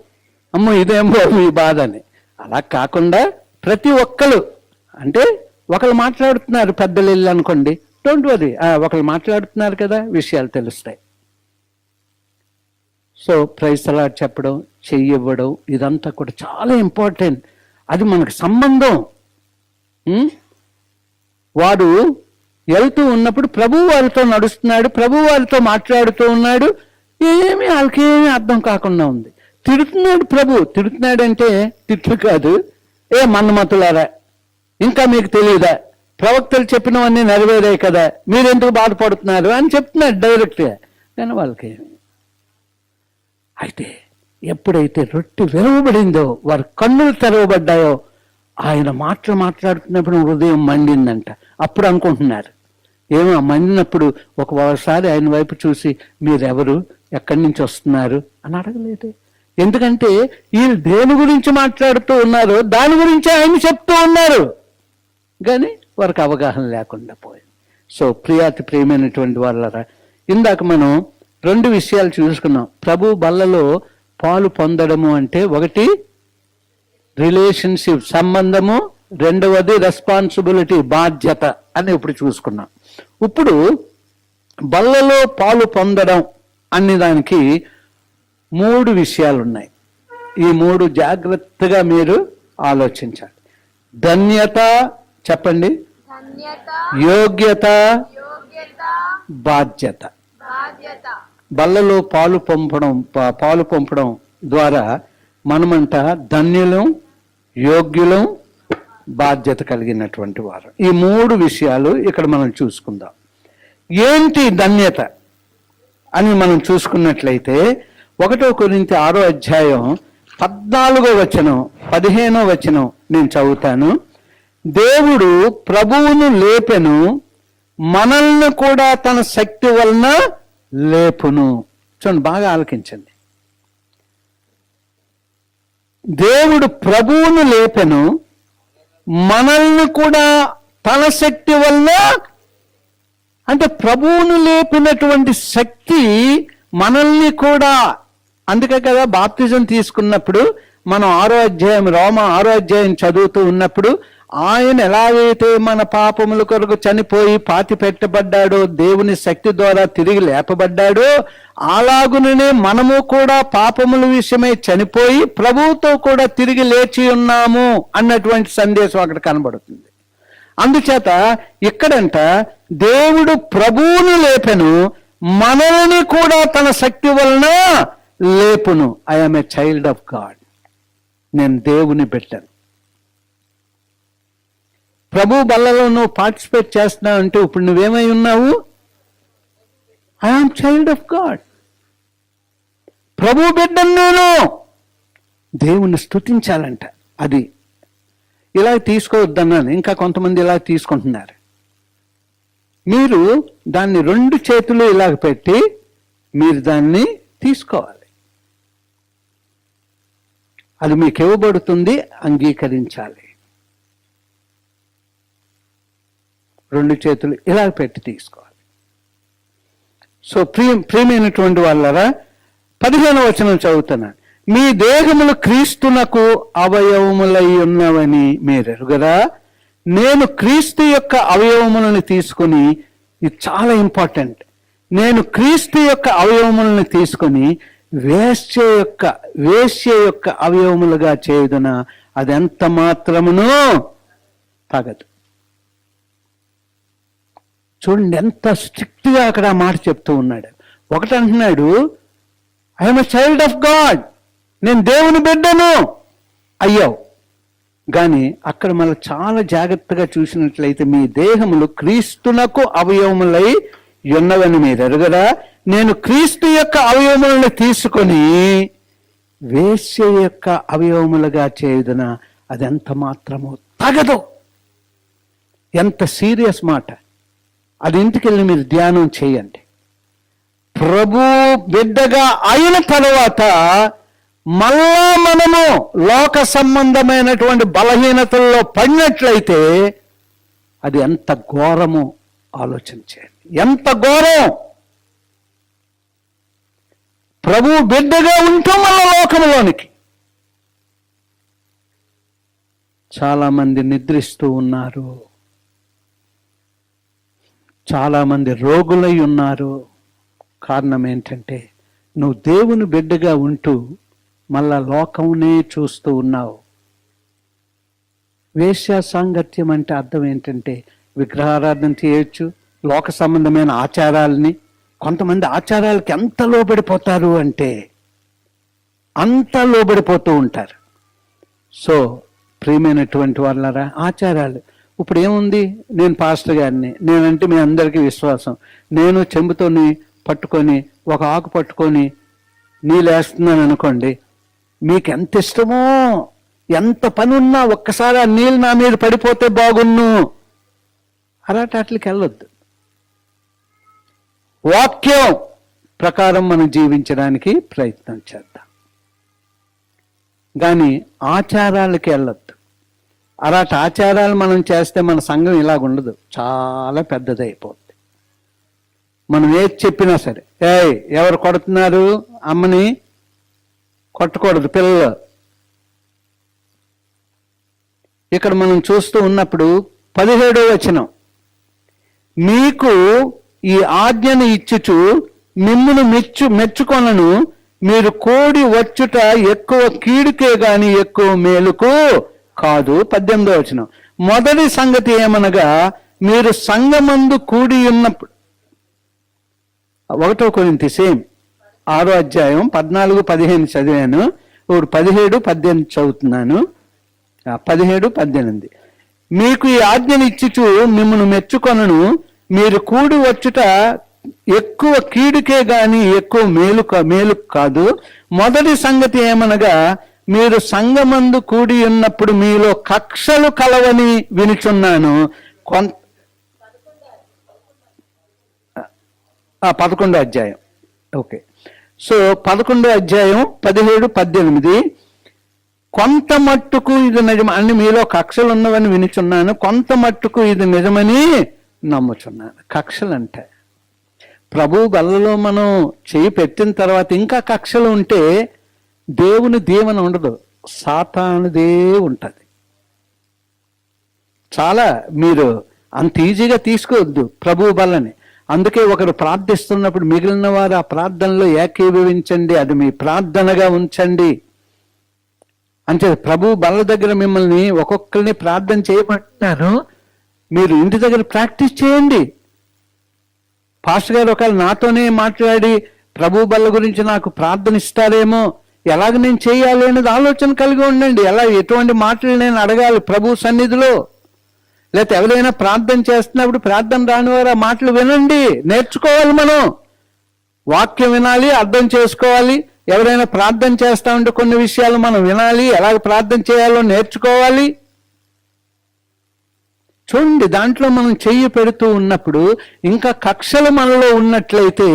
అమ్మో ఇదేమో మీ బాధ అని. అలా కాకుండా ప్రతి ఒక్కరు, అంటే ఒకరు మాట్లాడుతున్నారు పెద్దలు వెళ్ళి అనుకోండి, డోంట్ వరీ, ఒకరు మాట్లాడుతున్నారు కదా, విషయాలు తెలుస్తాయి. సో ప్రైజ్ అలాట్ చెప్పడం, చెయ్యివ్వడం, ఇదంతా కూడా చాలా ఇంపార్టెంట్. అది మనకు సంబంధం. వాడు వెళ్తూ ఉన్నప్పుడు ప్రభు వారితో నడుస్తున్నాడు, ప్రభు వారితో మాట్లాడుతూ ఉన్నాడు, ఏమీ వాళ్ళకేమీ అర్థం కాకుండా ఉంది. తిడుతున్నాడు ప్రభు. తిడుతున్నాడంటే తిట్లు కాదు, ఏ మన్మతులారా ఇంకా మీకు తెలియదా, ప్రవక్తలు చెప్పినవన్నీ నెరవేరాయి కదా, మీరెందుకు బాధపడుతున్నారు అని చెప్తున్నాడు డైరెక్ట్గా. కానీ వాళ్ళకేమి. అయితే ఎప్పుడైతే రొట్టె విరవబడిందో, వారి కన్నులు తెరవబడ్డాయో, ఆయన మాట్లాడుతున్నప్పుడు హృదయం మండిందంట. అప్పుడు అనుకుంటున్నారు, ఏమో మండినప్పుడు ఒకసారి ఆయన వైపు చూసి మీరెవరు, ఎక్కడి నుంచి వస్తున్నారు అని అడగలేదే. ఎందుకంటే వీళ్ళు దేని గురించి మాట్లాడుతూ ఉన్నారో దాని గురించి ఆయన చెప్తూ ఉన్నారు, కానీ వారికి అవగాహన లేకుండా పోయింది. సో ప్రియాతి ప్రియమైనటువంటి వాళ్ళరా, ఇందాక మనం 2 విషయాలు చూసుకున్నాం. ప్రభు బల్లలో పాలు పొందడము అంటే, ఒకటి రిలేషన్షిప్, సంబంధము, రెండవది రెస్పాన్సిబిలిటీ, బాధ్యత అని ఇప్పుడు చూసుకున్నాం. ఇప్పుడు బల్లలో పాలు పొందడం అనే దానికి 3 విషయాలు ఉన్నాయి. ఈ 3 జాగ్రత్తగా మీరు ఆలోచించాలి. ధన్యత, చెప్పండి, యోగ్యత, బాధ్యత. బల్లలో పాలు పంపడం ద్వారా మనమంట ధన్యులం, యోగ్యులం, బాధ్యత కలిగినటువంటి వారు. ఈ 3 విషయాలు ఇక్కడ మనం చూసుకుందాం. ఏంటి ధన్యత అని మనం చూసుకున్నట్లయితే 1 కొరింథీ 6వ అధ్యాయం 14వ వచనం 15వ వచనం నేను చదువుతాను. దేవుడు ప్రభువును లేపెను, మనల్ని కూడా తన శక్తి వలన లేపును. చూడండి, బాగా ఆలకించండి. దేవుడు ప్రభువును లేపెను, మనల్ని కూడా తన శక్తి వలన, అంటే ప్రభువును లేపినటువంటి శక్తి మనల్ని కూడా. అందుకే కదా బాప్తిజం తీసుకున్నప్పుడు మనం 6వ అధ్యాయం రోమ 6వ అధ్యాయం చదువుతూ ఉన్నప్పుడు ఆయన ఎలాగైతే మన పాపముల కొరకు చనిపోయి పాతి పెట్టబడ్డాడో, దేవుని శక్తి ద్వారా తిరిగి లేపబడ్డాడో, అలాగుననే మనము కూడా పాపముల విషయమై చనిపోయి ప్రభువుతో కూడా తిరిగి లేచి ఉన్నాము అన్నటువంటి సందేశం అక్కడ కనబడుతుంది. అందుచేత ఇక్కడంట దేవుడు ప్రభువును లేపెను, మనల్ని కూడా తన శక్తి వలన లేపును. I'm a child of God, నేను దేవుని బిడ్డను. ప్రభు బల్లలో నువ్వు పార్టిసిపేట్ చేస్తున్నావు అంటే ఇప్పుడు నువ్వేమై ఉన్నావు? ఐఎమ్ చైల్డ్ ఆఫ్ గాడ్, ప్రభు బిడ్డను నేను. దేవుణ్ణి స్తుతించాలంట. అది ఇలా తీసుకోవద్దన్నాను, ఇంకా కొంతమంది ఇలా తీసుకుంటున్నారు. మీరు దాన్ని 2 చేతులు ఇలాగ పెట్టి మీరు దాన్ని తీసుకోవాలి. అది మీకు ఇవ్వబడుతుంది, అంగీకరించాలి. 2 చేతులు ఇలా పెట్టి తీసుకోవాలి. సో ప్రియమైనటువంటి వాళ్ళరా, 15వ వచనం చదువుతున్నాను. మీ దేహములు క్రీస్తునకు అవయవములై ఉన్నవని మీరెరుగరా? నేను క్రీస్తు యొక్క అవయవములను తీసుకుని, ఇది చాలా ఇంపార్టెంట్, నేను క్రీస్తు యొక్క అవయవములను తీసుకుని వేశ్య యొక్క అవయవములుగా చేయుదున అది ఎంత మాత్రమును తగదు. చూడండి ఎంత స్ట్రిక్ట్గా అక్కడ ఆ మాట చెప్తూ ఉన్నాడు. ఒకటి అంటున్నాడు, I'm a child of God, నేను దేవుని బిడ్డను అయ్యావు. కానీ అక్కడ మళ్ళీ చాలా జాగ్రత్తగా చూసినట్లయితే మీ దేహములు క్రీస్తునకు అవయవములై ఉన్నవని మీరు ఎరుగరా? నేను క్రీస్తు యొక్క అవయవములను తీసుకొని వేశ్య యొక్క అవయవములుగా చేయుదున అది ఎంత మాత్రమో తగదు. ఎంత సీరియస్ మాట. అది ఇంటికెళ్ళి మీరు ధ్యానం చేయండి. ప్రభు బిడ్డగా అయిన తర్వాత మళ్ళా మనము లోక సంబంధమైనటువంటి బలహీనతల్లో పడినట్లయితే అది ఎంత ఘోరమో ఆలోచన చేయండి. ఎంత ఘోరం! ప్రభు బిడ్డగా ఉంటూ మళ్ళా లోకంలోనికి. చాలా మంది నిద్రిస్తూ ఉన్నారు, చాలా మంది రోగులై ఉన్నారు. కారణం ఏంటంటే నువ్వు దేవుని బిడ్డగా ఉంటూ మళ్ళా లోకమునే చూస్తూ ఉన్నావు. వేశ్య సాంగత్యం అంటే అర్థం ఏంటంటే విగ్రహారాధన చేయొచ్చు, లోక సంబంధమైన ఆచారాలని. కొంతమంది ఆచారాలకి ఎంత లోబడిపోతారు అంటే అంత లోబడిపోతూ ఉంటారు. సో ప్రియమైనటువంటి వాళ్ళరా, ఆచారాలు ఇప్పుడు ఏముంది? నేను పాస్టర్ గారిని, నేనంటే మీ అందరికీ విశ్వాసం. నేను చెంబుతోని పట్టుకొని ఒక ఆకు పట్టుకొని నీళ్ళేస్తున్నాను అనుకోండి, మీకు ఎంత ఇష్టమో, ఎంత పని ఉన్నా ఒక్కసారి ఆ నీళ్ళు నా మీద పడిపోతే బాగున్ను అరాటాట్లకి వెళ్ళొద్దు. వాక్యం ప్రకారం మనం జీవించడానికి ప్రయత్నం చేద్దాం, కానీ ఆచారాలకి వెళ్ళొద్దు. అలాంటి ఆచారాలు మనం చేస్తే మన సంఘం ఇలాగుండదు, చాలా పెద్దదైపోతుంది. మనం ఏది చెప్పినా సరే, ఎవరు కొడుతున్నారు అమ్మని? కొట్టకూడదు పిల్లలు. ఇక్కడ మనం చూస్తూ ఉన్నప్పుడు 17వ వచనం, మీకు ఈ ఆజ్ఞను ఇచ్చుచు మిమ్మును మెచ్చుకొనను, మీరు కూడి వచ్చుట ఎక్కువ కీడుకే గాని ఎక్కువ మేలుకు కాదు. 18వ వచనం, మొదటి సంగతి ఏమనగా మీరు సంఘమందు కూడి ఉన్నప్పుడు 1 కొరింథీ సేమ్ 6వ అధ్యాయం 14-15 చదివాను. ఇప్పుడు 17-18 చదువుతున్నాను. 17-18. మీకు ఈ ఆజ్ఞను ఇచ్చుచు మిమ్మల్ని మెచ్చుకొనను, మీరు కూడి వచ్చుట ఎక్కువ కీడుకే గాని ఎక్కువ మేలు కాదు. మొదటి సంగతి ఏమనగా, మీరు సంఘమందు కూడి ఉన్నప్పుడు మీలో కక్షలు కలవని వినుచున్నాను. 11వ అధ్యాయం. ఓకే, సో 11వ అధ్యాయం 17-18. కొంత మట్టుకు ఇది నిజం అని మీలో కక్షలు ఉన్నవని వినుచున్నాను, కొంత మట్టుకు ఇది నిజమని నమ్ముచున్నాను. కక్షలు అంటే ప్రభు బల్లలో మనం చేయి పెట్టిన తర్వాత ఇంకా కక్షలు ఉంటే దేవుని దీవెన ఉండదు, సాతానుదే ఉంటుంది. చాలా మీరు అంత ఈజీగా తీసుకోవద్దు ప్రభు బల్లని. అందుకే ఒకరు ప్రార్థిస్తున్నప్పుడు మిగిలిన వారు ఆ ప్రార్థనలో ఏకీభవించండి, అది మీ ప్రార్థనగా ఉంచండి. అంటే ప్రభు బల్ల దగ్గర మిమ్మల్ని ఒక్కొక్కరిని ప్రార్థన చేయమంటున్నాను, మీరు ఇంటి దగ్గర ప్రాక్టీస్ చేయండి. పాస్టర్ గారు ఒకవేళ నాతోనే మాట్లాడి ప్రభు బల్ల గురించి నాకు ప్రార్థన ఇస్తారేమో, ఎలాగ నేను చేయాలి అనేది ఆలోచన కలిగి ఉండండి. ఎటువంటి మాటలు నేను అడగాలి ప్రభు సన్నిధిలో, లేకపోతే ఎవరైనా ప్రార్థన చేస్తున్నప్పుడు ప్రార్థన రాని వారు ఆ మాటలు వినండి, నేర్చుకోవాలి. మనం వాక్యం వినాలి, అర్థం చేసుకోవాలి. ఎవరైనా ప్రార్థన చేస్తా ఉంటే కొన్ని విషయాలు మనం వినాలి, ఎలాగ ప్రార్థన చేయాలో నేర్చుకోవాలి. చూడండి, దాంట్లో మనం చెయ్యి పెడుతూ ఉన్నప్పుడు ఇంకా కక్షలు మనలో ఉన్నట్లయితే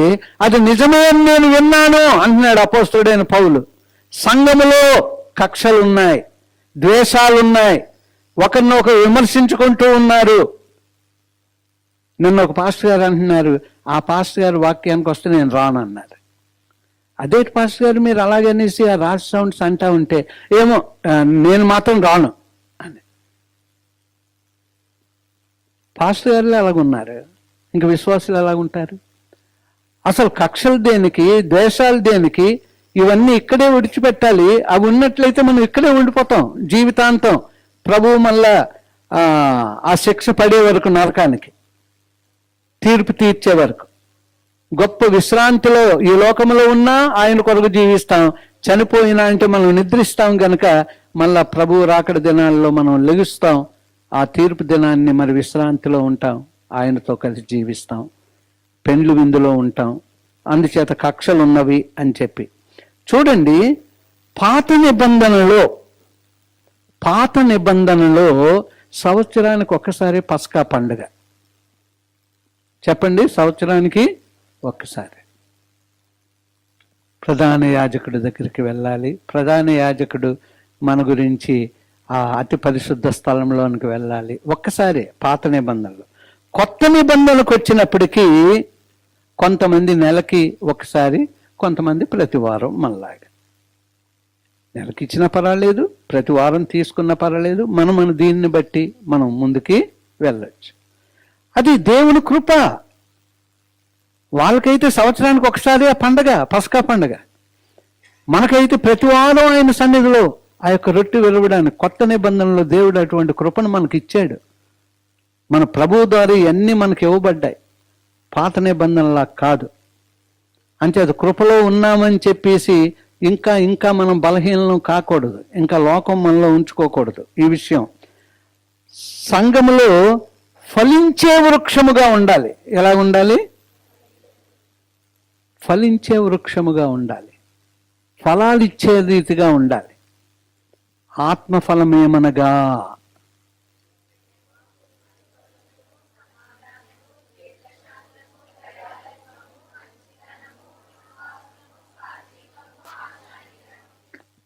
అది నిజమే అని నేను విన్నాను అంటున్నాడు అపోస్తలుడైన పౌలు. సంఘములో కక్షలున్నాయి, ద్వేషాలున్నాయి, ఒకరినొకరు విమర్శించుకుంటూ ఉన్నారు. నిన్న ఒక పాస్టర్ గారు అంటున్నారు, ఆ పాస్టర్ గారు వాక్యానికి వస్తే నేను రాను అన్నారు. అదే పాస్టర్ గారు మీరు అలాగనేసి ఆ రాజ్ సౌండ్స్ అంటా ఉంటే ఏమో నేను మాత్రం రాను అని. పాస్టర్ గారులు అలాగున్నారు, ఇంకా విశ్వాసులు ఎలాగుంటారు? అసలు కక్షలు దేనికి, ద్వేషాలు దేనికి? ఇవన్నీ ఇక్కడే విడిచిపెట్టాలి. అవి ఉన్నట్లయితే మనం ఇక్కడే ఉండిపోతాం జీవితాంతం, ప్రభువు మళ్ళా ఆ శిక్ష పడే వరకు, నరకానికి తీర్పు తీర్చే వరకు. గొప్ప విశ్రాంతిలో ఈ లోకంలో ఉన్నా ఆయన కొరకు జీవిస్తాం, చనిపోయినా అంటే మనం నిద్రిస్తాం కనుక మళ్ళా ప్రభువు రాకడ దినాల్లో మనం లెగుస్తాం. ఆ తీర్పు దినాన్ని మరి విశ్రాంతిలో ఉంటాం, ఆయనతో కలిసి జీవిస్తాం, పెండ్లు విందులో ఉంటాం. అందుచేత కక్షలు ఉన్నవి అని చెప్పి చూడండి. పాత నిబంధనలో సంవత్సరానికి ఒక్కసారి పస్కా పండుగ. చెప్పండి, సంవత్సరానికి ఒక్కసారి ప్రధాన యాజకుడి దగ్గరికి వెళ్ళాలి. ప్రధాన యాజకుడు మన గురించి ఆ అతి పరిశుద్ధ స్థలంలోనికి వెళ్ళాలి. ఒక్కసారి పాత నిబంధనలు. కొత్త నిబంధనలకు వచ్చినప్పటికీ కొంతమంది నెలకి ఒకసారి, కొంతమంది ప్రతి వారం. మనలాగా నెలకి ఇచ్చినా పర్వాలేదు, ప్రతి వారం తీసుకున్నా పర్వాలేదు. మన దీన్ని బట్టి మనం ముందుకి వెళ్ళొచ్చు. అది దేవుని కృప. వాళ్ళకైతే సంవత్సరానికి ఒకసారి ఆ పండగ, పస్కా పండగ. మనకైతే ప్రతి వారం ఆయన సన్నిధిలో ఆ యొక్క రొట్టె వెలువడానికి కొత్త నిబంధనలో దేవుడు అటువంటి కృపను మనకి ఇచ్చాడు. మన ప్రభువు ద్వారా ఇవన్నీ మనకి ఇవ్వబడ్డాయి, పాత నిబంధనలా కాదు. అంటే అది కృపలో ఉన్నామని చెప్పేసి ఇంకా మనం బలహీనం కాకూడదు, ఇంకా లోకం మనలో ఉంచుకోకూడదు. ఈ విషయం సంఘములో ఫలించే వృక్షముగా ఉండాలి. ఎలా ఉండాలి? ఫలించే వృక్షముగా ఉండాలి, ఫలాలు ఇచ్చే రీతిగా ఉండాలి. ఆత్మఫలమేమనగా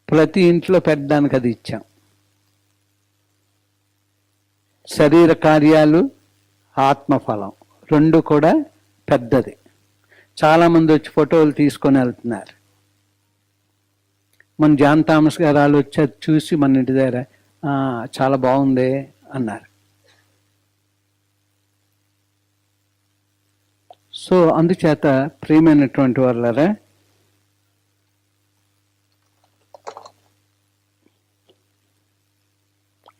ప్రతి ఇంట్లో పెట్టడానికి అది ఇచ్చాం. శరీర కార్యాలు, ఆత్మఫలం రెండు కూడా పెద్దది. చాలామంది వచ్చి ఫోటోలు తీసుకొని వెళ్తున్నారు. మన జాన్ థామస్ గారు వాళ్ళు వచ్చి అది చూసి మన ఇంటి దగ్గర చాలా బాగుంది అన్నారు. సో అందుచేత ప్రియమైనటువంటి వాళ్ళరా,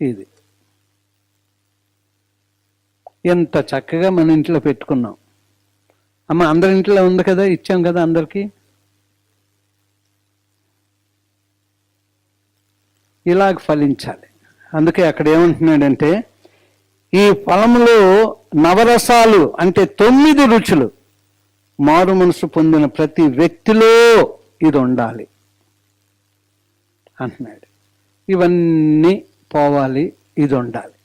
ఇది ఎంత చక్కగా మన ఇంట్లో పెట్టుకున్నాం. అమ్మ అందరి ఇంట్లో ఉంది కదా, ఇచ్చాం కదా అందరికీ. ఇలాగ ఫలించాలి. అందుకే అక్కడ ఏమంటున్నాడంటే, ఈ ఫలములో నవరసాలు అంటే 9 రుచులు మారు మనసు పొందిన ప్రతి వ్యక్తిలో ఇది ఉండాలి అంటున్నాడు. ఇవన్నీ పోవాలి, ఇది ఉండాలి.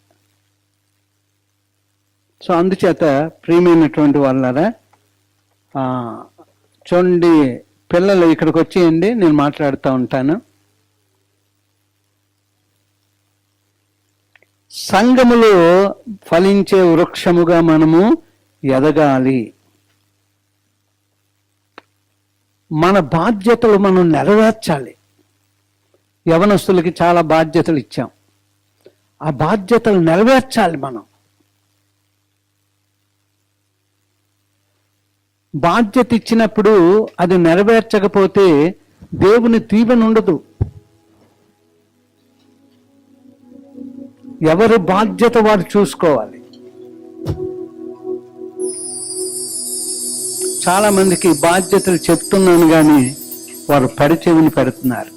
సో అందుచేత ప్రియమైనటువంటి వాళ్ళరా, చూడండి పిల్లలు ఇక్కడికి వచ్చేయండి, నేను మాట్లాడుతూ ఉంటాను. సంఘములో ఫలించే వృక్షముగా మనము ఎదగాలి. మన బాధ్యతలు మనం నెరవేర్చాలి. యవనస్తులకి చాలా బాధ్యతలు ఇచ్చాం, ఆ బాధ్యతలు నెరవేర్చాలి. మనం బాధ్యత ఇచ్చినప్పుడు అది నెరవేర్చకపోతే దేవుని దీవెన ఉండదు. ఎవరి బాధ్యత వారు చూసుకోవాలి. చాలా మందికి బాధ్యతలు చెప్తున్నాను కానీ వారు పరిచయం పెడుతున్నారు.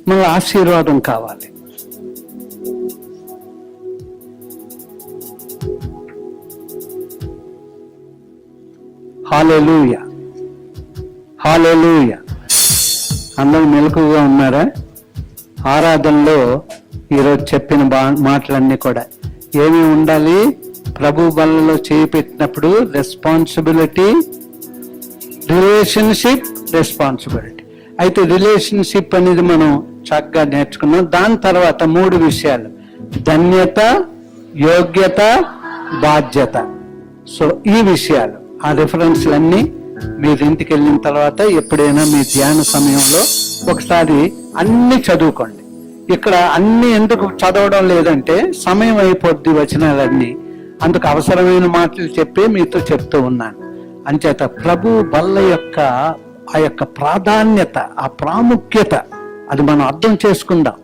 మన ఆశీర్వాదం కావాలి. హల్లెలూయా, హల్లెలూయా. అందరూ మెలకుగా ఉన్నారా? ఆరాధనలో ఈరోజు చెప్పిన మాటలన్నీ కూడా ఏమి ఉండాలి? ప్రభు బలలో చేయి పెట్టినప్పుడు రెస్పాన్సిబిలిటీ, రిలేషన్షిప్, రెస్పాన్సిబిలిటీ. అయితే రిలేషన్షిప్ అనేది మనం చక్కగా నేర్చుకున్నాం. దాని తర్వాత 3 విషయాలు: ధన్యత, యోగ్యత, బాధ్యత. సో ఈ విషయాలు, ఆ రిఫరెన్స్లన్నీ మీరు ఇంటికి వెళ్ళిన తర్వాత ఎప్పుడైనా మీ ధ్యాన సమయంలో ఒకసారి అన్ని చదువుకోండి. ఇక్కడ అన్ని ఎందుకు చదవడం లేదంటే సమయం అయిపోద్ది వచనాలన్నీ, అందుకు అవసరమైన మాటలు చెప్పి మీతో చెప్తూ ఉన్నాను. అంచేత ప్రభు బల్ల యొక్క ఆ యొక్క ప్రాధాన్యత, ఆ ప్రాముఖ్యత అది మనం అర్థం చేసుకుందాం.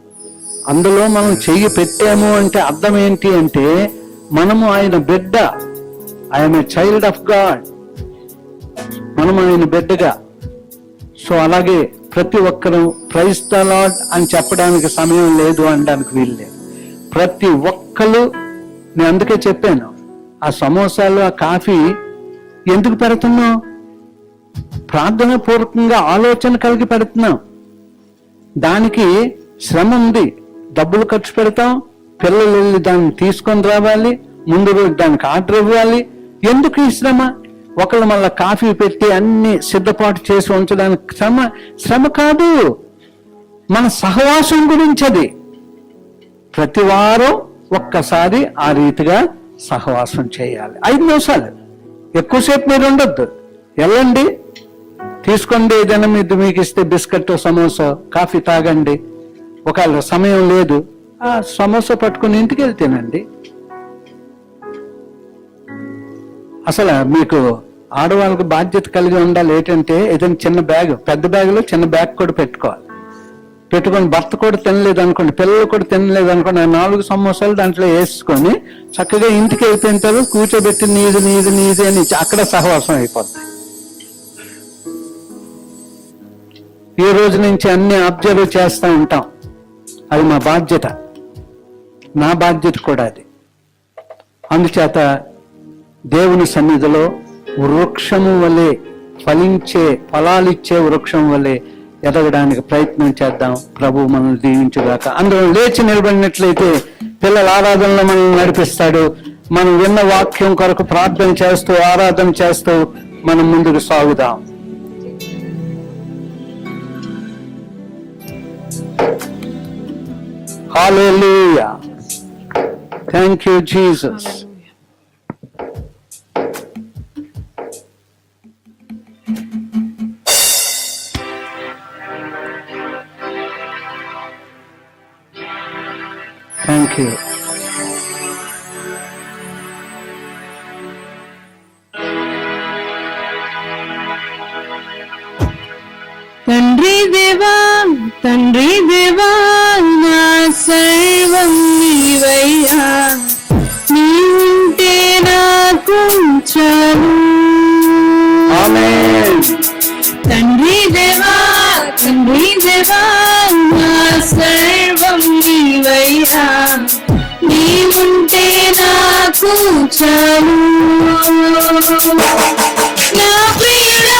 అందులో మనం చెయ్యి పెట్టాము అంటే అర్థం ఏంటి అంటే మనము ఆయన బిడ్డ, I'm a child of God, మనం ఆయన బిడ్డగా. సో అలాగే ప్రతి ఒక్కరూ ప్రైజ్ ద లార్డ్ అని చెప్పడానికి సమయం లేదు అనడానికి వీలు లేదు. ప్రతి ఒక్కరు, నేను అందుకే చెప్పాను, ఆ సమోసాలు ఆ కాఫీ ఎందుకు పెడుతున్నాం? ప్రార్థన పూర్వకంగా ఆలోచన కలిగి పెడుతున్నాం. దానికి శ్రమ ఉంది, డబ్బులు ఖర్చు పెడతాం, పిల్లలు వెళ్ళి దాన్ని తీసుకొని రావాలి, ముందు రోజు దానికి ఆర్డర్ ఇవ్వాలి. ఎందుకు ఈ శ్రమ? ఒకళ్ళు మళ్ళీ కాఫీ పెట్టి అన్ని సిద్ధపాటు చేసి ఉంచడానికి శ్రమ కాదు, మన సహవాసం గురించి. అది ప్రతి వారం ఒక్కసారి ఆ రీతిగా సహవాసం చేయాలి. 5 నిమిషాలు, ఎక్కువసేపు మీరు ఉండొద్దు. వెళ్ళండి, తీసుకోండి, ఏదైనా మీకు ఇస్తే బిస్కెట్, సమోసా, కాఫీ తాగండి. ఒకవేళ సమయం లేదు, ఆ సమోసా పట్టుకుని ఇంటికి వెళ్తేనండి. అసలు మీకు ఆడవాళ్ళకు బాధ్యత కలిగి ఉండాలి. ఏంటంటే ఏదైనా చిన్న బ్యాగ్, పెద్ద బ్యాగ్లో చిన్న బ్యాగ్ కూడా పెట్టుకోవాలి. పెట్టుకొని భర్త కూడా తినలేదు అనుకోండి, పిల్లలు కూడా తినలేదు అనుకోండి, 4 సమోసాలు దాంట్లో వేసుకొని చక్కగా ఇంటికి వెళ్ళిపోయింటారు. కూర్చోబెట్టి నీది నీది నీది అని అక్కడ సహవాసం అయిపోద్ది. ఈ రోజు నుంచి అన్ని అబ్జర్వ్ చేస్తూ ఉంటాం. అది మా బాధ్యత, నా బాధ్యత కూడా అది. అందుచేత దేవుని సన్నిధిలో వృక్షము వలె ఫలించే, ఫలాలిచ్చే వృక్షం వలె ఎదగడానికి ప్రయత్నం చేద్దాం. ప్రభు మనల్ని దీవించుగాక. అందరం లేచి నిలబడినట్లయితే పిల్లల ఆరాధనలో మనల్ని నడిపిస్తాడు. మనం విన్న వాక్యం కొరకు ప్రార్థన చేస్తూ, ఆరాధన చేస్తూ మనం ముందుకు సాగుదాం. Hallelujah. Thank you Jesus. Thank you. తండ్రి దేవా, తండ్రి దేవా, నా సర్వం నీవయ్యా, నీవుంటే నాకు చాలు. ఆమేన్. తండ్రి దేవా తండ్రి దేవా నా సర్వం నీవయ్యా, నీవుంటే నాకు చాలు. నా ప్రియుడా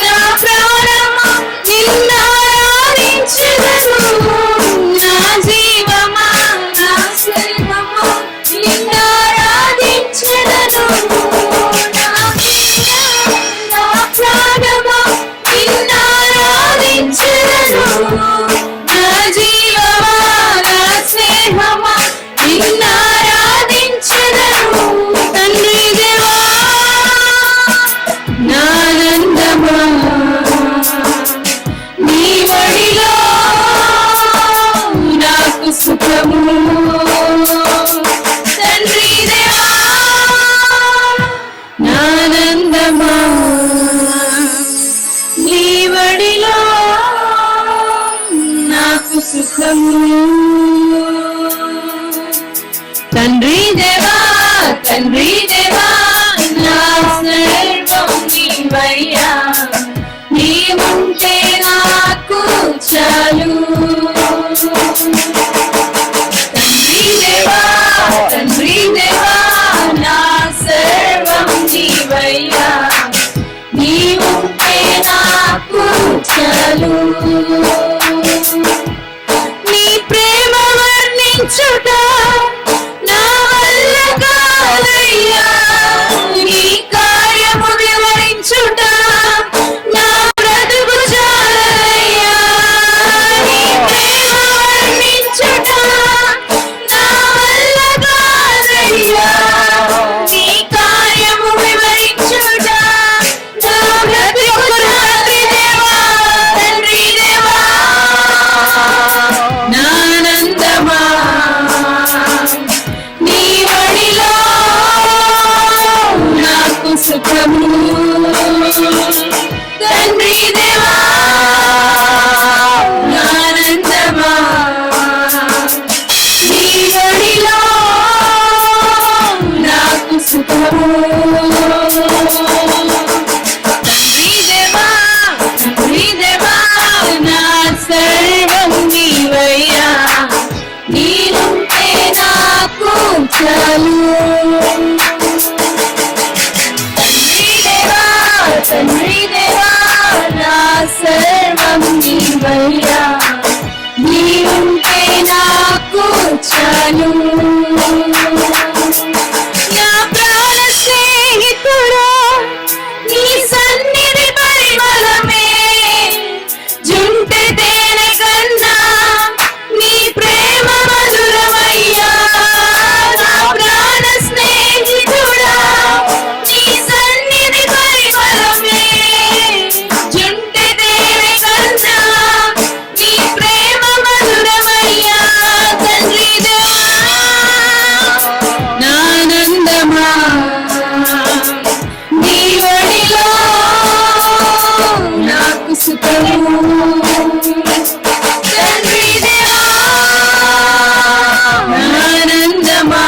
నా ప్రాణమా నిన్నారాధించెదను, నా జీవమా నా సర్వమా నిన్నారాధించెదను. నా ప్రియుడా నా ప్రాణమా నిన్నారాధించెదను, నా జీవమా నా స్నేహమా నిన్నారాధించెదను. తండ్రి దేవా నానందమా నీ ఒడిలో నాకు సుఖము. తండ్రి దేవా నానందమా నీ ఒడిలో నాకు సుఖము. తండ్రి దేవా తండ్రి దేవా నా సర్వం నీవయ్యా, నీవుంటే నాకు చాలు. తండ్రి దేవా తండ్రి దేవా నా సర్వం నీవయ్యా, నీవుంటే నాకు చాలు. నీ ప్రేమ వర్ణించుట నా వల్ల కాదయ్యా, నీ కార్యము వివరించుట నా బ్రతుకు చాలయ్యా. నీ ప్రేమ వర్ణించుట నా వల్ల కాదయ్యా, నీ కార్యము వివరించుట నా బ్రతుకు తండ్రి దేవా తండ్రి దేవా నానందమా నీ ఒడిలో నాకు సుఖము. తండ్రి దేవా నానందమా నీ ఒడిలో నాకు సుఖము. తండ్రి దేవా తండ్రి దేవా నా సర్వం నీవయ్యా, నీవుంటే నాకు చాలు. తండ్రి దేవా తండ్రి దేవా నా సర్వం నీవయ్యా, నీవుంటే నాకు చాలు. నా ప్రాణ స్నేహితుడా నీ సన్నిధి పరిమళమే, జుంటె తేనె కన్నా నీ ప్రేమ మధురమయ్యా. నా ప్రాణ స్నేహితుడా నీ సన్నిధి పరిమళమే, జుంటె తేనె కన్నా నీ ప్రేమ మధురమయ్యా. తండ్రి దేవా నానందమా నీ ఒడిలో నాకు సుఖము. తండ్రి దేవా నానందమా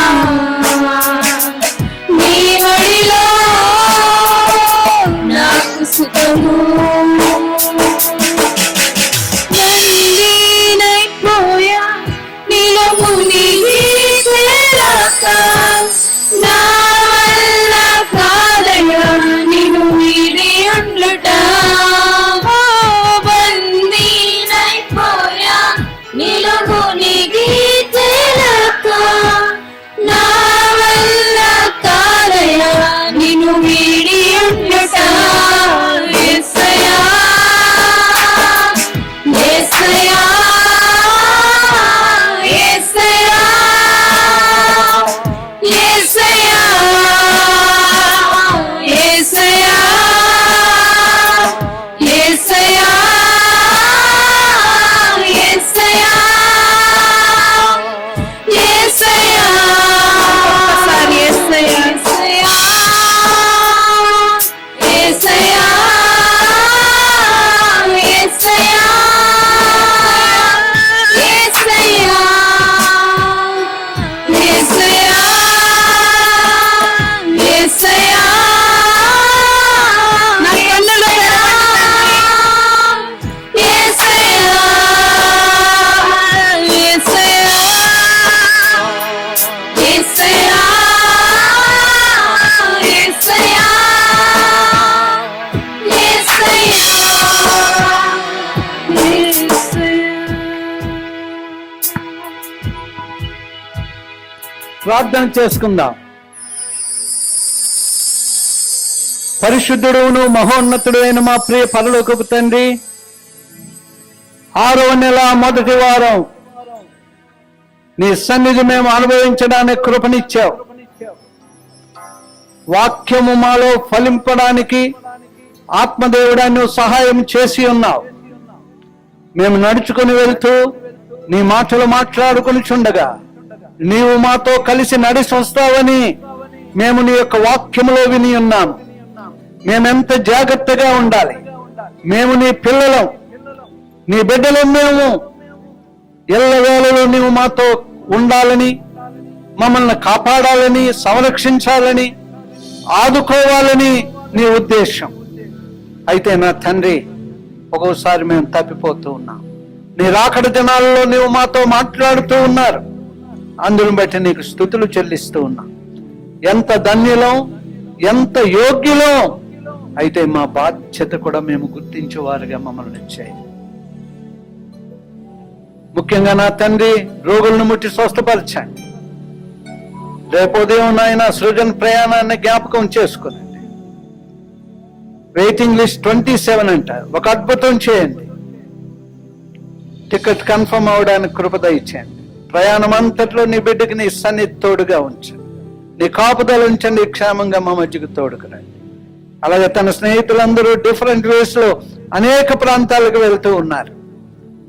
నీ ఒడిలో నాకు సుఖము. నందినైపోయా నీలో మునిగి తేలాక, నా వల్ల కాదయ్యా నిన్ను వీడి ఉండుట. ఓ బందీ ప్రార్థన చేసుకుందాం. పరిశుద్ధుడును మహోన్నతుడు అయిన మా ప్రియ పరలోకపు తండ్రి, 6వ నెల మొదటి వారం నీ సన్నిధి మేము అనుభవించడానికి కృపనిచ్చావు. వాక్యము మాలో ఫలింపడానికి ఆత్మదేవుడాన్ని సహాయం చేసి ఉన్నావు. మేము నడుచుకుని వెళ్తూ నీ మాటలు మాట్లాడుకుని చుండగా నీవు మాతో కలిసి నడిచి వస్తావని మేము నీ యొక్క వాక్యములో విని ఉన్నాము. మేమెంత జాగ్రత్తగా ఉండాలి. మేము నీ పిల్లలం, నీ బిడ్డలం. మేము ఎల్లవేళలో నీవు మాతో ఉండాలని, మమ్మల్ని కాపాడాలని, సంరక్షించాలని, ఆదుకోవాలని నీ ఉద్దేశం. అయితే నా తండ్రి, ఒక్కోసారి మేము తప్పిపోతూ ఉన్నాం. నీ రాకడ దినాలలో నీవు మాతో మాట్లాడుతూ ఉన్నారు. అందును బట్టి నీకు స్తుతులు చెల్లిస్తూ ఉన్నాం. ఎంత ధన్యులం, ఎంత యోగ్యులం. అయితే మా బాధ్యత కూడా మేము గుర్తించేవారుగా మమ్మల్ని చేయండి. ముఖ్యంగా నా తండ్రి, రోగులను ముట్టి స్వస్థపరచండి. రేపు ఉదయం నాయన సృజన్ ప్రయాణాన్ని జ్ఞాపకం చేసుకునండి. వెయిటింగ్ లిస్ట్ 27 అంట. ఒక అద్భుతం చేయండి. టికెట్ కన్ఫర్మ్ అవడానికి కృపద ఇచ్చేయండి. ప్రయాణం అంతట్లో నీ బిడ్డకి నీ సన్నిధి తోడుగా ఉంచండి. నీ కాపుదలు ఉంచండి. క్షేమంగా మా మధ్యకు తోడుకు రండి. అలాగే తన స్నేహితులందరూ డిఫరెంట్ వేస్ లో అనేక ప్రాంతాలకు వెళ్తూ ఉన్నారు.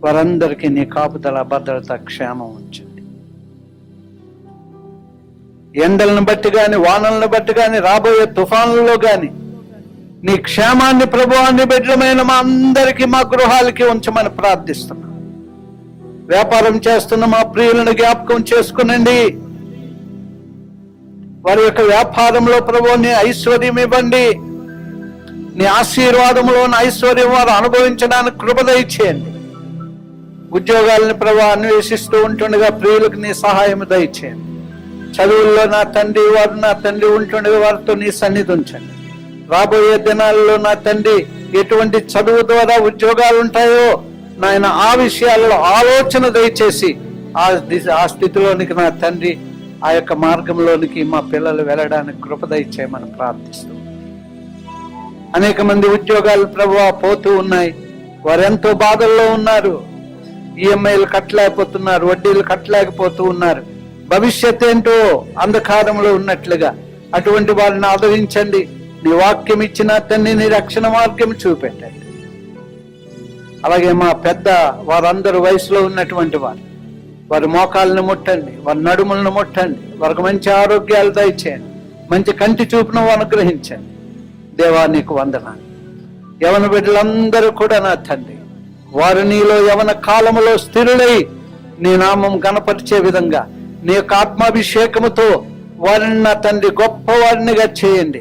వారందరికీ నీ కాపుదల, భద్రత, క్షేమం ఉంచండి. ఎండలను బట్టి గాని, వానలను బట్టి గాని, రాబోయే తుఫానులలో గాని నీ క్షేమాన్ని ప్రభువాన్ని బిడ్డలమైన మా అందరికీ, మా గృహాలకి ఉంచమని ప్రార్థిస్తున్నాం. వ్యాపారం చేస్తున్న మా ప్రియులను జ్ఞాపకం చేసుకునండి. వారి యొక్క వ్యాపారంలో ప్రభువు నీ ఐశ్వర్యం ఇవ్వండి. నీ ఆశీర్వాదంలోని ఐశ్వర్యం వారు అనుభవించడానికి కృప దయచేయండి. ఉద్యోగాలను ప్రభువు అన్వేషిస్తూ ఉంటుండగా ప్రియులకు నీ సహాయం దయచేయండి. చదువుల్లో నా తండ్రి, వారు నా తండ్రి ఉంటుండగా వారితో నీ సన్నిధి ఉంచండి. రాబోయే దినాల్లో నా తండ్రి, ఎటువంటి చదువు ద్వారా ఉద్యోగాలు ఉంటాయో నాయన, ఆ విషయాల్లో ఆలోచన దయచేసి ఆ స్థితిలోనికి నా తండ్రి, ఆ యొక్క మార్గంలోనికి మా పిల్లలు వెళ్ళడానికి కృప దయచేయమని ప్రార్థిస్తూ, అనేక మంది ఉద్యోగాలు ప్రభువా పోతూ ఉన్నాయి. వారెంతో బాధల్లో ఉన్నారు. ఈఎంఐలు కట్టలేకపోతున్నారు, వడ్డీలు కట్టలేకపోతూ ఉన్నారు. భవిష్యత్ ఏంటో అంధకారంలో ఉన్నట్లుగా అటువంటి వారిని ఆదరించండి. నీ వాక్యం ఇచ్చిన తండ్రి, నీ రక్షణ మార్గం చూపెట్టండి. అలాగే మా పెద్ద వారందరూ వయసులో ఉన్నటువంటి వారి మోకాలను ముట్టండి, వారి నడుములను ముట్టండి. వారికి మంచి ఆరోగ్యాలు దయచేయండి. మంచి కంటి చూపును అనుగ్రహించండి. దేవా నీకు వందనాలు. యవన బిడ్డలందరూ కూడా నా తండ్రి, వారు నీలో యవన కాలములో స్థిరులై నీ నామం గణపరిచే విధంగా నీ యొక్క ఆత్మాభిషేకముతో వారిని నా తండ్రి గొప్ప వారినిగా చేయండి.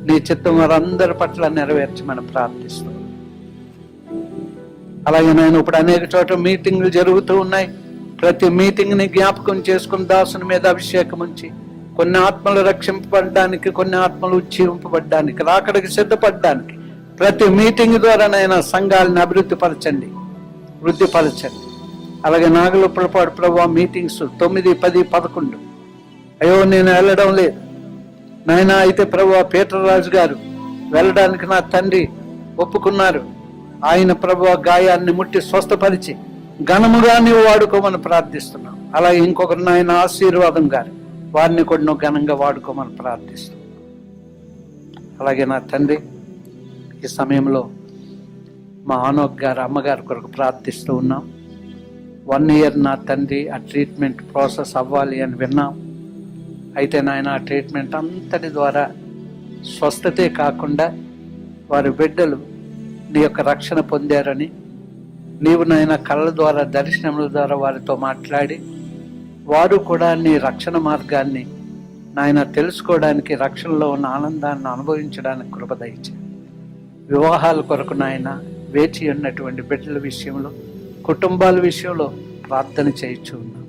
నీ చిత్తం వారందరి పట్ల నెరవేర్చమని ప్రార్థిస్తూ, అలాగే నేను ఇప్పుడు అనేక చోట్ల మీటింగ్లు జరుగుతూ ఉన్నాయి. ప్రతి మీటింగ్ ని జ్ఞాపకం చేసుకుని దాసుని మీద అభిషేకం ఉంచి కొన్ని ఆత్మలు రక్షింపబడడానికి, కొన్ని ఆత్మలు ఉజ్జీవింపబడడానికి, రాకడికి సిద్ధపడడానికి ప్రతి మీటింగ్ ద్వారా నైనా సంఘాలను అభివృద్ధిపరచండి, వృద్ధిపరచండి. అలాగే నాగలోపలపాడు ప్రభు మీటింగ్స్ 9, 10, 11 అయ్యో నేను వెళ్ళడం లేదు నాయన. అయితే ప్రభు పీటర్ రాజు గారు వెళ్ళడానికి నా తండ్రి ఒప్పుకున్నారు. ఆయన ప్రభు గాయాన్ని ముట్టి స్వస్థపరిచి ఘనముగా నీవు వాడుకోమని ప్రార్థిస్తున్నాం. అలాగే ఇంకొకరు నాయన ఆశీర్వాదం గారు, వారిని కూడా నువ్వు ఘనంగా వాడుకోమని ప్రార్థిస్తున్నాం. అలాగే నా తండ్రి, ఈ సమయంలో మా ఆనోక్ గారు అమ్మగారి కొరకు ప్రార్థిస్తూ ఉన్నాం. 1 year నా తండ్రి ఆ ట్రీట్మెంట్ ప్రాసెస్ అవ్వాలి అని విన్నాం. అయితే నాయన ఆ ట్రీట్మెంట్ అంతటి ద్వారా స్వస్థతే కాకుండా వారి బిడ్డలు నీ యొక్క రక్షణ పొందారని, నీవు నాయన కళ్ళ ద్వారా, దర్శనముల ద్వారా వారితో మాట్లాడి వారు కూడా నీ రక్షణ మార్గాన్ని నాయన తెలుసుకోవడానికి, రక్షణలో ఉన్న ఆనందాన్ని అనుభవించడానికి కృప దయచేయండి. వివాహాల కొరకు నాయన వేచి ఉన్నటువంటి బిడ్డల విషయంలో, కుటుంబాల విషయంలో ప్రార్థన చేయించు ఉన్నాం.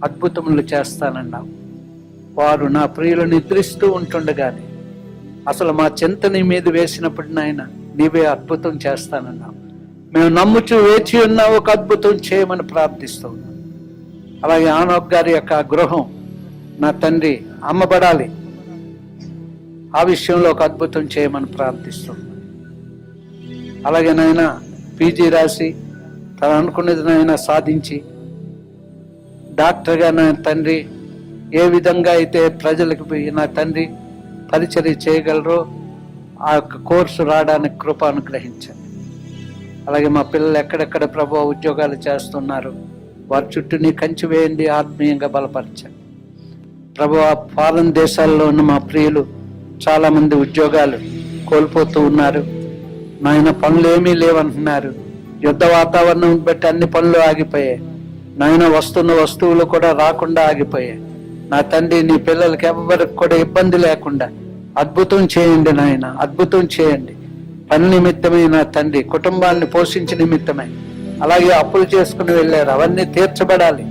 అద్భుతములు చేస్తానన్నావు. వారు నా ప్రియులు నిద్రిస్తూ ఉంటుండగానే అసలు మా చింత నీ మీద వేసినప్పుడు నాయన నీవే అద్భుతం చేస్తానన్నావు. మేము నమ్ముచూ వేచి ఉన్నావు, ఒక అద్భుతం చేయమని ప్రార్థిస్తూ ఉన్నాం. అలాగే ఆనోక్ గారి యొక్క గృహం నా తండ్రి అమ్మబడాలి. ఆ విషయంలో ఒక అద్భుతం చేయమని ప్రార్థిస్తున్నాను. అలాగే నాయన పీజీ రాసి తను అనుకున్నది నాయన సాధించి డాక్టర్గా నా తండ్రి ఏ విధంగా అయితే ప్రజలకు నా తండ్రి పరిచర్య చేయగలరో ఆ యొక్క కోర్సు రావడానికి కృప అనుగ్రహించండి. అలాగే మా పిల్లలు ఎక్కడెక్కడ ప్రభు ఉద్యోగాలు చేస్తున్నారు, వారి చుట్టూ నీ కంచి వేయండి, ఆత్మీయంగా బలపరచండి ప్రభు. ఫారెన్ దేశాల్లో ఉన్న మా ప్రియులు చాలా మంది ఉద్యోగాలు కోల్పోతూ ఉన్నారు నాయన. పనులు ఏమీ లేవంటున్నారు. యుద్ధ వాతావరణం బట్టి అన్ని పనులు ఆగిపోయాయి నాయన. వస్తున్న వస్తువులు కూడా రాకుండా ఆగిపోయాయి. నా తండ్రి నీ పిల్లలకి ఎవరికి కూడా ఇబ్బంది లేకుండా అద్భుతం చేయండి నాయన, అద్భుతం చేయండి. పని నిమిత్తమై నా తండ్రి, కుటుంబాన్ని పోషించే నిమిత్తమై, అలాగే అప్పులు చేసుకుని వెళ్ళారు, అవన్నీ తీర్చబడాలి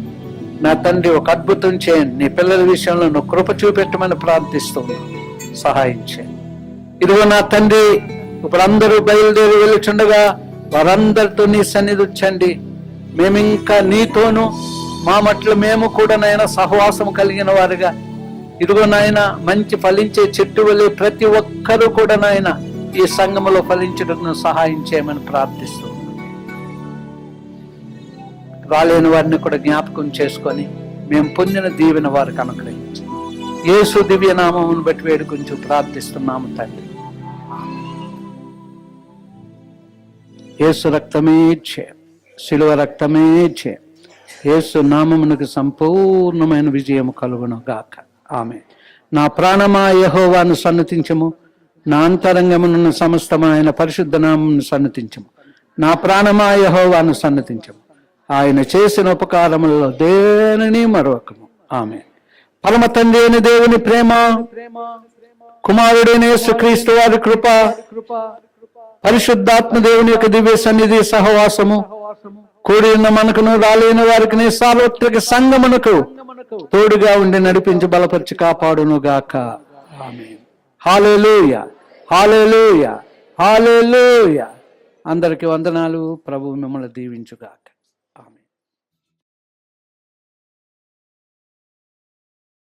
నా తండ్రి. ఒక అద్భుతం చేయండి. నీ పిల్లల విషయంలో నువ్వు కృప చూపెట్టమని ప్రార్థిస్తున్నాను. సహాయం చేయండి. ఇదిగో నా తండ్రి, ఇప్పుడు అందరూ బయలుదేరి వెళ్ళుచుండగా వారందరితో నీ సన్నిధి వచ్చండి. మేమింకా నీతోనూ మా మట్లు మేము కూడా నాయన సహవాసం కలిగిన వారుగా, ఇదిగో నాయన మంచి ఫలించే చెట్టు వలె ప్రతి ఒక్కరూ కూడా నాయన ఈ సంఘములో ఫలించడానికి సహాయం చేయమని ప్రార్థిస్తూ రాలేని వారిని కూడా జ్ఞాపకం చేసుకొని మేము పొందిన దీవెన వారికి అనుగ్రహించి యేసు దివ్య నామమును బట్టి వేడుకొంచు ప్రార్థిస్తున్నాము తండ్రి. యేసు రక్తమే ఇచ్చే, శిలువ రక్తమే ఇచ్చే, యేసు నామమునకు సంపూర్ణమైన విజయము కలుగును గాక. ఆమె. నా ప్రాణమా యెహోవాను సన్నతించము, నా అంతరంగమునున్న సమస్తమైన పరిశుద్ధ నామమును సన్నతించము. నా ప్రాణమా యెహోవాను సన్నతించము, ఆయన చేసిన ఉపకారములలో దేనిని మరొకము. ఆమె. పరమ తండ్రి అయిన దేవుని ప్రేమ, కుమారుడైన యేసుక్రీస్తు వారి కృప, పరిశుద్ధాత్మ దేవుని యొక్క దివ్య సన్నిధి సహవాసము కూడి ఉన్న మనకును రాలేని వారికి సార్వత్రిక సంఘమునకు తోడుగా ఉండి నడిపించి బలపరిచి కాపాడును గాక. ఆమేన్. హల్లెలూయా, హల్లెలూయా, హల్లెలూయా. అందరికి వందనాలు. ప్రభు మిమ్మల్ని దీవించుగాక.